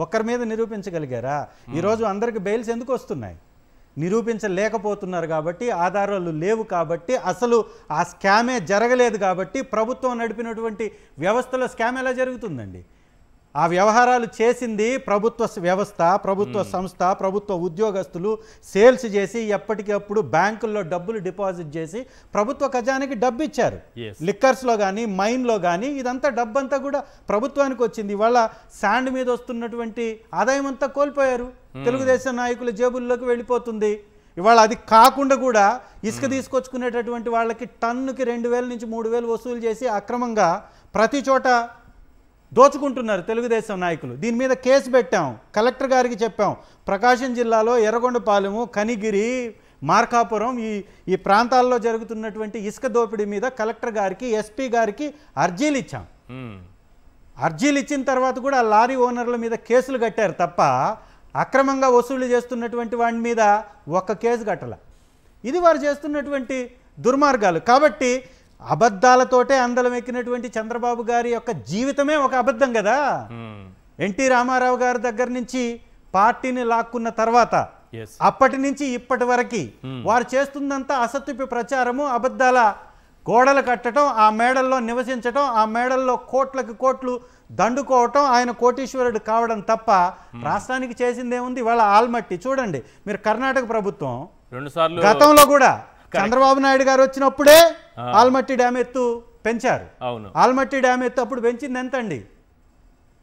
ఒక్కరి మీద నిరూపించగలిగారా? ఈరోజు అందరికి బెయిల్స్ ఎందుకు వస్తున్నాయి? నిరూపించలేకపోతున్నారు కాబట్టి, ఆధారాలు లేవు కాబట్టి, అసలు ఆ స్కామే జరగలేదు కాబట్టి. ప్రభుత్వం నడిపినటువంటి వ్యవస్థలో స్కామ్ ఎలా జరుగుతుందండి? ఆ వ్యవహారాలు చేసింది ప్రభుత్వ వ్యవస్థ, ప్రభుత్వ సంస్థ, ప్రభుత్వ ఉద్యోగస్తులు సేల్స్ చేసి ఎప్పటికప్పుడు బ్యాంకుల్లో డబ్బులు డిపాజిట్ చేసి ప్రభుత్వ ఖజానాకి డబ్బు ఇచ్చారు. లిక్కర్స్లో కానీ మైన్లో కానీ ఇదంతా డబ్బంతా కూడా ప్రభుత్వానికి వచ్చింది. ఇవాళ శాండ్ మీద వస్తున్నటువంటి ఆదాయం అంతా కోల్పోయారు. తెలుగుదేశం నాయకుల జేబుల్లోకి వెళ్ళిపోతుంది. ఇవాళ అది కాకుండా కూడా ఇసుక తీసుకొచ్చుకునేటటువంటి వాళ్ళకి టన్నుకి 2000 నుంచి 3000 వసూలు చేసి అక్రమంగా ప్రతి చోట దోచుకుంటున్నారు తెలుగుదేశం నాయకులు. దీని మీద కేసు పెట్టాం, కలెక్టర్ గారికి చెప్పాం. ప్రకాశం జిల్లాలో ఎర్రగొండపాలెము, కనిగిరి, మార్కాపురం ఈ ప్రాంతాల్లో జరుగుతున్నటువంటి ఇసుక దోపిడీ మీద కలెక్టర్ గారికి, ఎస్పీ గారికి అర్జీలు ఇచ్చాం. అర్జీలు ఇచ్చిన తర్వాత కూడా లారీ ఓనర్ల మీద కేసులు కట్టారు తప్ప అక్రమంగా వసూలు చేస్తున్నటువంటి వాడి మీద ఒక్క కేసు కట్టల. ఇది వారు చేస్తున్నటువంటి దుర్మార్గాలు. కాబట్టి అబద్ధాలతోటే అందలం ఎక్కినటువంటి చంద్రబాబు గారి యొక్క జీవితమే ఒక అబద్ధం కదా. ఎన్టీ రామారావు గారి దగ్గర నుంచి పార్టీని లాక్కున్న తర్వాత అప్పటి నుంచి ఇప్పటి వరకు వారు చేస్తుందంతా అసత్యపు ప్రచారము, అబద్ధాల గోడలు కట్టడం, ఆ మేడల్లో నివసించడం, ఆ మేడల్లో కోట్లకు కోట్లు దండుకోవటం, ఆయన కోటీశ్వరుడు కావడం తప్ప రాష్ట్రానికి చేసిందేముంది? వాళ్ళ ఆల్మట్టి చూడండి మీరు. కర్ణాటక ప్రభుత్వం 2 సార్లు గతంలో కూడా చంద్రబాబు నాయుడు గారు వచ్చినప్పుడే ఆల్మట్టి డ్యామ్ ఎత్తు పెంచారు. ఆల్మట్టి డ్యామ్ ఎత్తు అప్పుడు పెంచింది ఎంత అండి?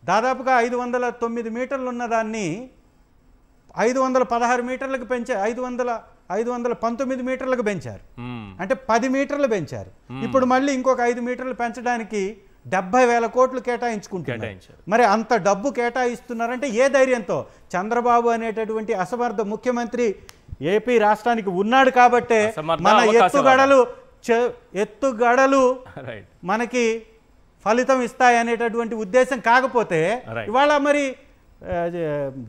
దాదాపుగా 509 మీటర్లు ఉన్న దాన్ని 516 మీటర్లకు పెంచారు. 519 మీటర్లకు పెంచారు. అంటే 10 మీటర్లు పెంచారు. ఇప్పుడు మళ్ళీ ఇంకొక 5 మీటర్లు పెంచడానికి 70,000 కోట్లు కేటాయించుకుంటున్నారు. మరి అంత డబ్బు కేటాయిస్తున్నారంటే ఏ ధైర్యంతో? చంద్రబాబు అనేటటువంటి అసమర్థ ముఖ్యమంత్రి ఏపీ రాష్ట్రానికి ఉన్నాడు కాబట్టే మన ఎత్తుగడలు మనకి ఫలితం ఇస్తాయి అనేటటువంటి ఉద్దేశం. కాకపోతే ఇవాళ మరి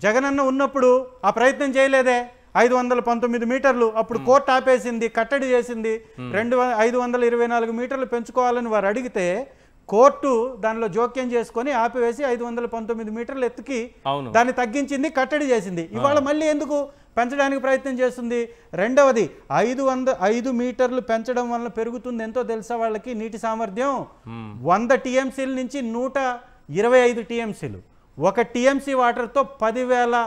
జగనన్న ఉన్నప్పుడు ఆ ప్రయత్నం చేయలేదే. 519 మీటర్లు అప్పుడు కోర్టు ఆపేసింది, కట్టడి చేసింది. 524 మీటర్లు పెంచుకోవాలని వారు అడిగితే కోర్టు దానిలో జోక్యం చేసుకొని ఆపివేసి 519 మీటర్లు ఎత్తుకి దాన్ని తగ్గించింది, కట్టడి చేసింది. ఇవాళ మళ్ళీ ఎందుకు పెంచడానికి ప్రయత్నం చేస్తుంది? రెండవది 5 మీటర్లు పెంచడం వల్ల పెరుగుతుంది ఎంతో తెలుసా వాళ్ళకి? నీటి సామర్థ్యం 100 టీఎంసీల నుంచి 125 టీఎంసీలు. 1 టీఎంసీ వాటర్తో 10,000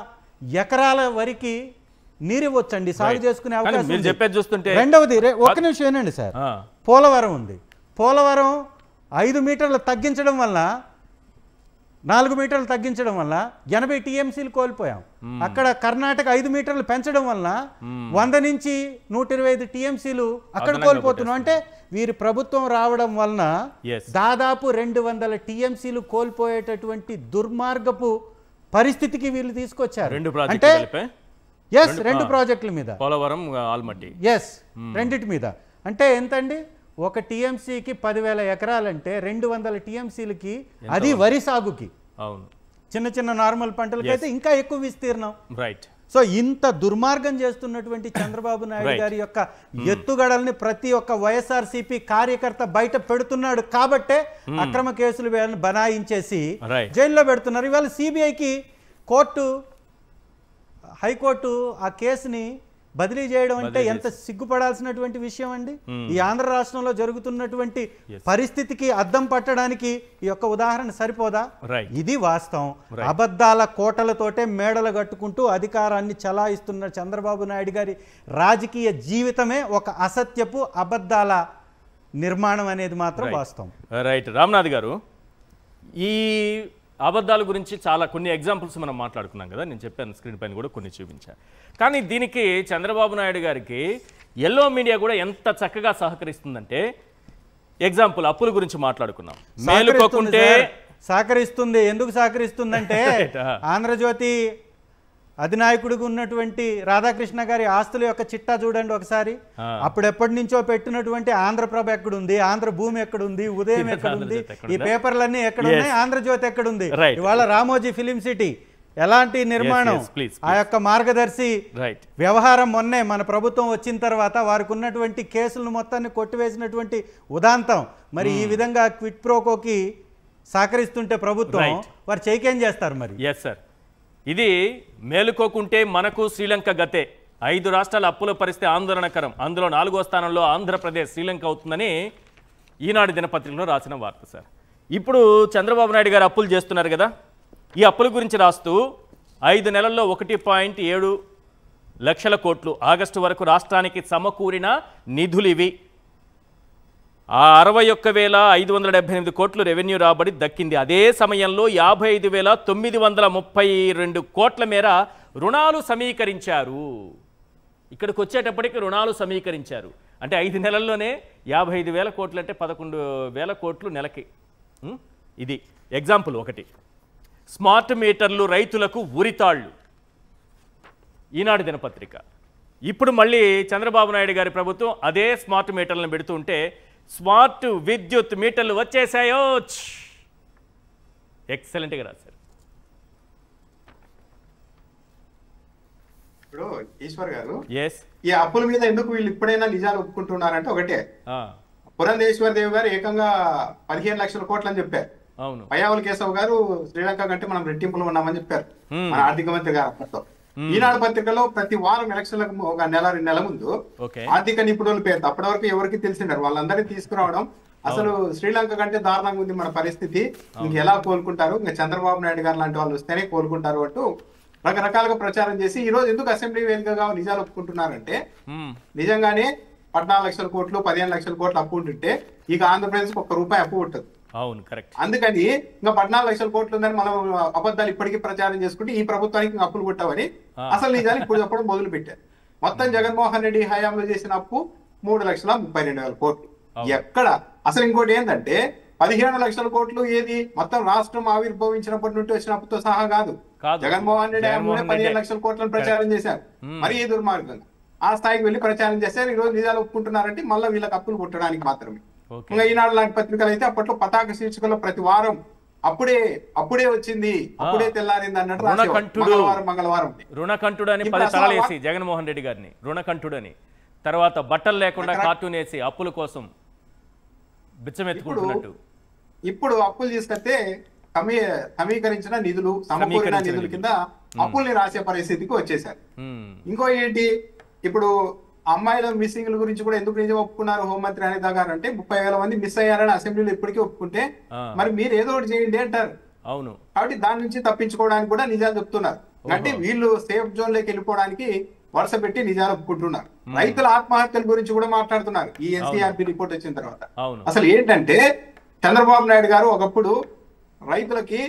ఎకరాల వరకు నీరు ఇవ్వచ్చండి, సాగు చేసుకునే అవకాశం చూస్తుంటే. రెండవది ఒక నిమిషం ఏనండి సార్, పోలవరం ఉంది. పోలవరం 5 మీటర్లు తగ్గించడం వల్ల 4 మీటర్లు తగ్గించడం వల్ల 80 టీఎంసీలు కోల్పోయాం. అక్కడ కర్ణాటక 5 మీటర్లు పెంచడం వల్ల 100 నుంచి 125 టీఎంసీలు అక్కడ కోల్పోతున్నాం. అంటే వీరి ప్రభుత్వం రావడం వలన దాదాపు 200 టీఎంసీలు కోల్పోయేటటువంటి దుర్మార్గపు పరిస్థితికి వీళ్ళు తీసుకొచ్చారు. అంటే రెండు ప్రాజెక్టుల మీద, పోలవరం, ఆల్మట్టి, రెండిటి మీద. అంటే ఎంతండి, ఒక టీఎంసీకి 10,000 ఎకరాలంటే 200 టీఎంసీలకి, అది వరి సాగుకి. అవును, చిన్న చిన్న నార్మల్ పంటలకి అయితే ఇంకా ఎక్కువ విస్తీర్ణం. రైట్. సో ఇంత దుర్మార్గం చేస్తున్నటువంటి చంద్రబాబు నాయుడు గారి యొక్క ఎత్తుగడల్ని ప్రతి ఒక్క వైఎస్ఆర్సీపీ కార్యకర్త బయట పెడుతున్నాడు కాబట్టే అక్రమ కేసులు బనాయించేసి జైల్లో పెడుతున్నారు. ఇవాళ సిబిఐకి హైకోర్టు ఆ కేసుని బదిలీ చేయడం అంటే ఎంత సిగ్గుపడాల్సినటువంటి విషయం అండి. ఈ ఆంధ్ర రాష్ట్రంలో జరుగుతున్నటువంటి పరిస్థితికి అద్దం పట్టడానికి ఈ యొక్క ఉదాహరణ సరిపోదా? ఇది వాస్తవం. అబద్ధాల కోటలతోటే మేడలు కట్టుకుంటూ అధికారాన్ని చలాయిస్తున్న చంద్రబాబు నాయుడు గారి రాజకీయ జీవితమే ఒక అసత్యపు అబద్ధాల నిర్మాణం అనేది మాత్రం వాస్తవం. రైట్. రామ్నాథ్ గారు, ఈ అబద్ధాల గురించి చాలా కొన్ని ఎగ్జాంపుల్స్ మనం మాట్లాడుకున్నాం కదా, నేను చెప్పాను స్క్రీన్ పైన కూడా కొన్ని చూపించాను. కానీ దీనికి చంద్రబాబు నాయుడు గారికి ఎల్లో మీడియా కూడా ఎంత చక్కగా సహకరిస్తుందంటే, ఎగ్జాంపుల్ అప్పుల గురించి మాట్లాడుకున్నాం. మేలుకోకుంటే సహకరిస్తుంది. ఎందుకు సహకరిస్తుందంటే ఆంధ్రజ్యోతి అధినాయకుడిగా ఉన్నటువంటి రాధాకృష్ణ గారి ఆస్తుల యొక్క చిట్టా చూడండి ఒకసారి. అప్పుడెప్పటి నుంచో పెట్టినటువంటి ఆంధ్రప్రభ ఎక్కడుంది, ఆంధ్రభూమి ఎక్కడుంది, ఉదయం ఎక్కడుంది, ఈ పేపర్లన్నీ ఎక్కడున్నాయి, ఆంధ్రజ్యోతి ఎక్కడుంది? ఇవాళ రామోజీ ఫిలిం సిటీ ఎలాంటి నిర్మాణం, ఆ యొక్క మార్గదర్శి వ్యవహారం మొన్నే మన ప్రభుత్వం వచ్చిన తర్వాత వారికి ఉన్నటువంటి కేసులను మొత్తాన్ని కొట్టివేసినటువంటి ఉదాంతం. మరి ఈ విధంగా క్విట్ ప్రోకోకి సహకరిస్తుంటే ప్రభుత్వం వారు చేయకేం చేస్తారు మరి? ఎస్ సార్, ఇది మేలుకోకుంటే మనకు శ్రీలంక గతే. 5 రాష్ట్రాల అప్పుల పరిస్థితి ఆందోళనకరం. అందులో 4వ స్థానంలో ఆంధ్రప్రదేశ్, శ్రీలంక అవుతుందని ఈనాడు దినపత్రికలో రాసిన వార్త సార్. ఇప్పుడు చంద్రబాబు నాయుడు గారు అప్పులు చేస్తున్నారు కదా, ఈ అప్పుల గురించి రాస్తూ 5 నెలల్లో 1.7 లక్షల కోట్లు ఆగస్టు వరకు రాష్ట్రానికి సమకూరిన నిధులు ఇవి. ఆ 61,578 కోట్లు రెవెన్యూ రాబడి దక్కింది. అదే సమయంలో 55,932 కోట్ల మేర రుణాలు సమీకరించారు. ఇక్కడికి వచ్చేటప్పటికి రుణాలు సమీకరించారు అంటే 5 నెలల్లోనే 55,000 కోట్లు అంటే 11,000 కోట్లు నెలకి. ఇది ఎగ్జాంపుల్ ఒకటి. స్మార్ట్ మీటర్లు రైతులకు ఉరితాళ్లు, ఈనాడు దినపత్రిక. ఇప్పుడు మళ్ళీ చంద్రబాబు నాయుడు గారి ప్రభుత్వం అదే స్మార్ట్ మీటర్లను పెడుతుంటే స్మార్ట్ విద్యుత్ మీటర్లు వచ్చేసాయో. ఎక్సలెంట్గా రాశారు. ఇప్పుడు ఈశ్వర్ గారు, ఈ అప్పుల మీద ఎందుకు వీళ్ళు ఇప్పుడైనా నిజాలు ఒప్పుకుంటున్నారంటే ఒకటే, పురంధేశ్వర దేవి గారు ఏకంగా 15 లక్షల కోట్లు అని చెప్పారు. పయ్యావుల కేశవ్ గారు శ్రీలంక కంటే మనం రెట్టింపులు ఉన్నామని చెప్పారు మన ఆర్థిక మంత్రి గారు అప్పట్లో. ఈనాడు పత్రికలో ప్రతి వారం ఎలక్షన్లకు ఒక 1-2 నెలల ముందు ఆర్థిక నిపుణుల పేరు అప్పటి వరకు ఎవరికి తెలిసిండారు వాళ్ళందరినీ తీసుకురావడం. అసలు శ్రీలంక కంటే దారుణంగా ఉంది మన పరిస్థితి, ఇంకెలా కోలుకుంటారు, ఇంకా చంద్రబాబు నాయుడు గారు లాంటి వాళ్ళు వస్తేనే కోలుకుంటారు అంటూ రకరకాలుగా ప్రచారం చేసి ఈ రోజు ఎందుకు అసెంబ్లీ వేదికగా నిజాలు ఒప్పుకుంటున్నారంటే, నిజంగానే 14 లక్షల కోట్లు 15 లక్షల కోట్లు అప్పు ఉంటుంటే ఇక ఆంధ్రప్రదేశ్ ₹1 అప్పు ఉంటుంది. అవును, కరెక్ట్. అందుకని ఇంకా 14 లక్షల కోట్లు ఉందని మనం అబద్ధాలు ఇప్పటికీ ప్రచారం చేసుకుంటే ఈ ప్రభుత్వానికి అప్పులు కొట్టామని అసలు నిజాలు ఇప్పుడు చెప్పడం మొదలు పెట్టారు. మొత్తం జగన్మోహన్ రెడ్డి హయాంలో చేసిన అప్పు 3,32,000 కోట్లు. ఎక్కడ అసలు ఇంకోటి ఏంటంటే 15 లక్షల కోట్లు ఏది మొత్తం రాష్ట్రం ఆవిర్భవించినప్పటి నుండి వచ్చిన అప్పుతో సహా కాదు. జగన్మోహన్ రెడ్డి హయాంలోనే 15 లక్షల కోట్లను ప్రచారం చేశారు. మరి ఈ దుర్మార్గంగా ఆ స్థాయికి వెళ్లి ప్రచారం చేశారు. ఈ రోజు నిజాలు ఒప్పుకుంటున్నారంటే మళ్ళీ వీళ్ళకి అప్పులు కొట్టడానికి మాత్రమే. ఇంకా ఈనాడు లాంటి పత్రికలు అయితే అప్పట్లో పతాక శీర్షికలో ప్రతి వారం అప్పుడే వచ్చింది, అప్పుడే తెల్లారింది అన్నట్టు మంగళవారం రుణకంఠుడు అని 10 తలలు వేసి జగన్మోహన్ రెడ్డి గారిని రుణకంఠుడు అని, తర్వాత బట్టలు లేకుండా కార్టూన్ వేసి అప్పుల కోసం బిచ్చమెత్తుకుంటున్నట్టు. ఇప్పుడు అప్పులు తీసుకొస్తే సమీకరించిన నిధులు సమకూరిన నిధుల కింద అప్పుల్ని రాసే పరిస్థితికి వచ్చేసారు. ఇంకో ఏంటి, ఇప్పుడు అమ్మాయిల మిస్సింగ్ల గురించి కూడా ఎందుకు నిజం ఒప్పుకున్నారు హోంమంత్రి అనిత గారు అంటే 30,000 మంది మిస్ అయ్యారని అసెంబ్లీలో ఇప్పటికీ ఒప్పుకుంటే మరి మీరు ఏదో ఒకటి చేయండి అంటారు. అవును, కాబట్టి దాని నుంచి తప్పించుకోవడానికి కూడా నిజాలు చెప్తున్నారు. అంటే వీళ్ళు సేఫ్ జోన్ లోకి వెళ్ళిపోవడానికి వరుస పెట్టి నిజాలు ఒప్పుకుంటున్నారు. రైతుల ఆత్మహత్యల గురించి కూడా మాట్లాడుతున్నారు ఈ ఎన్సీఆర్బీ రిపోర్ట్ వచ్చిన తర్వాత. అసలు ఏంటంటే చంద్రబాబు నాయుడు గారు ఒకప్పుడు రైతులకి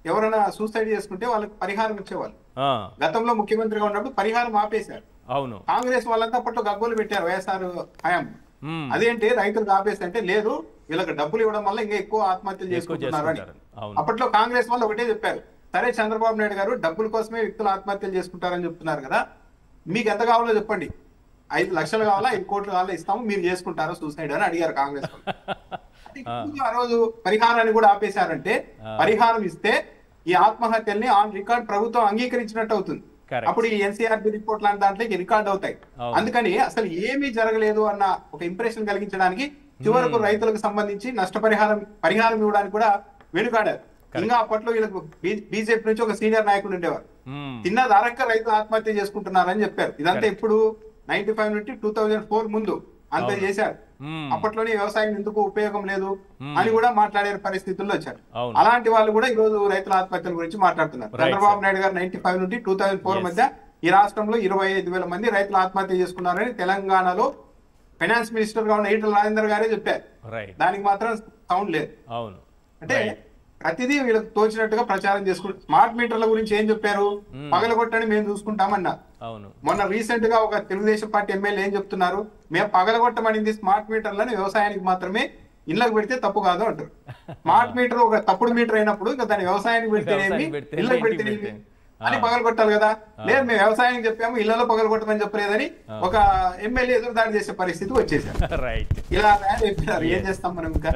ఎవరైనా సూసైడ్ చేసుకుంటే వాళ్ళకి పరిహారం ఇచ్చేవాళ్ళు. ఆ, గతంలో ముఖ్యమంత్రిగా ఉన్నప్పుడు పరిహారం ఆపేశారు. అవును. కాంగ్రెస్ వాళ్ళంతా అప్పట్లో గగ్గోలు పెట్టారు వైఎస్ఆర్ హయాం. మ్మ్. అదేంటి రైతులకు ఆపేసి అంటే లేదు వీళ్ళకి డబ్బులు ఇవ్వడం వల్ల ఇంకా ఎక్కువ ఆత్మహత్యలు చేసుకుంటున్నారు అని. అవును. అప్పట్లో కాంగ్రెస్ వాళ్ళు ఒకటే చెప్పారు, సరే చంద్రబాబు నాయుడు గారు డబ్బుల కోసమే వ్యక్తులు ఆత్మహత్యలు చేసుకుంటారని చెప్తున్నారు కదా, మీకు ఎంత కావాలో చెప్పండి, 5 లక్షలు కావాలా 5 కోట్లు కావాలా ఇస్తాము, మీరు చేసుకుంటారా సూసైడ్ అని అడిగారు కాంగ్రెస్ వాళ్ళు. ఆ రోజు పరిహారాన్ని కూడా ఆపేశారంటే పరిహారం ఇస్తే ఈ ఆత్మహత్యల్ని ఆన్ రికార్డ్ ప్రభుత్వం అంగీకరించినట్టు అవుతుంది. అప్పుడు ఈ ఎన్సీఆర్బి రిపోర్ట్ లాంటి దాంట్లోకి రికార్డ్ అవుతాయి. అందుకని అసలు ఏమీ జరగలేదు అన్న ఒక ఇంప్రెషన్ కలిగించడానికి చివరకు రైతులకు సంబంధించి పరిహారం ఇవ్వడానికి కూడా వెనుకాడారు. ఇంకా అప్పట్లో వీళ్ళకు బీజేపీ నుంచి ఒక సీనియర్ నాయకుడు ఉండేవారు, తిన్నది అరక్క రైతులు ఆత్మహత్య చేసుకుంటున్నారని చెప్పారు. ఇదంతా ఇప్పుడు 95 నుండి 2004 ముందు అంత చేశారు. అప్పట్లోనే వ్యవసాయం ఎందుకు ఉపయోగం లేదు అని కూడా మాట్లాడే పరిస్థితుల్లో వచ్చారు. అలాంటి వాళ్ళు కూడా ఈ రోజు రైతుల ఆత్మహత్యల గురించి మాట్లాడుతున్నారు. చంద్రబాబు నాయుడు గారు 95 నుండి 2004 మధ్య ఈ రాష్ట్రంలో 25,000 మంది రైతులు ఆత్మహత్య చేసుకున్నారని తెలంగాణలో ఫైనాన్స్ మినిస్టర్ గా ఉన్న ఈటల రాజేందర్ గారే చెప్పారు. దానికి మాత్రం సౌండ్ లేదు. అంటే ప్రతిదీ వీళ్ళకి తోచినట్టుగా ప్రచారం చేసుకుంటారు. స్మార్ట్ మీటర్ల గురించి ఏం చెప్పారు, పగలగొట్టని మేము చూసుకుంటామన్నారు. మొన్న రీసెంట్ గా ఒక తెలుగుదేశం పార్టీ ఎమ్మెల్యే ఏం చెప్తున్నారు, మేము పగలగొట్టమనింది స్మార్ట్ మీటర్లను వ్యవసాయానికి మాత్రమే, ఇళ్లకు పెడితే తప్పు కాదు అంటారు. స్మార్ట్ మీటర్ ఒక తప్పుడు మీటర్ అయినప్పుడు ఇంకా దాన్ని వ్యవసాయానికి పెడితేనేమి ఇళ్లకు పెడితేనేమి అని పగలగొట్టాలి కదా. లేదు మేము వ్యవసాయానికి చెప్పాము ఇళ్లలో పగలగొట్టమని చెప్పలేదని ఒక ఎమ్మెల్యే ఎదురుదాడి చేసే పరిస్థితి వచ్చేసారు. ఇలా ఏం చేస్తాం మనం ఇంకా.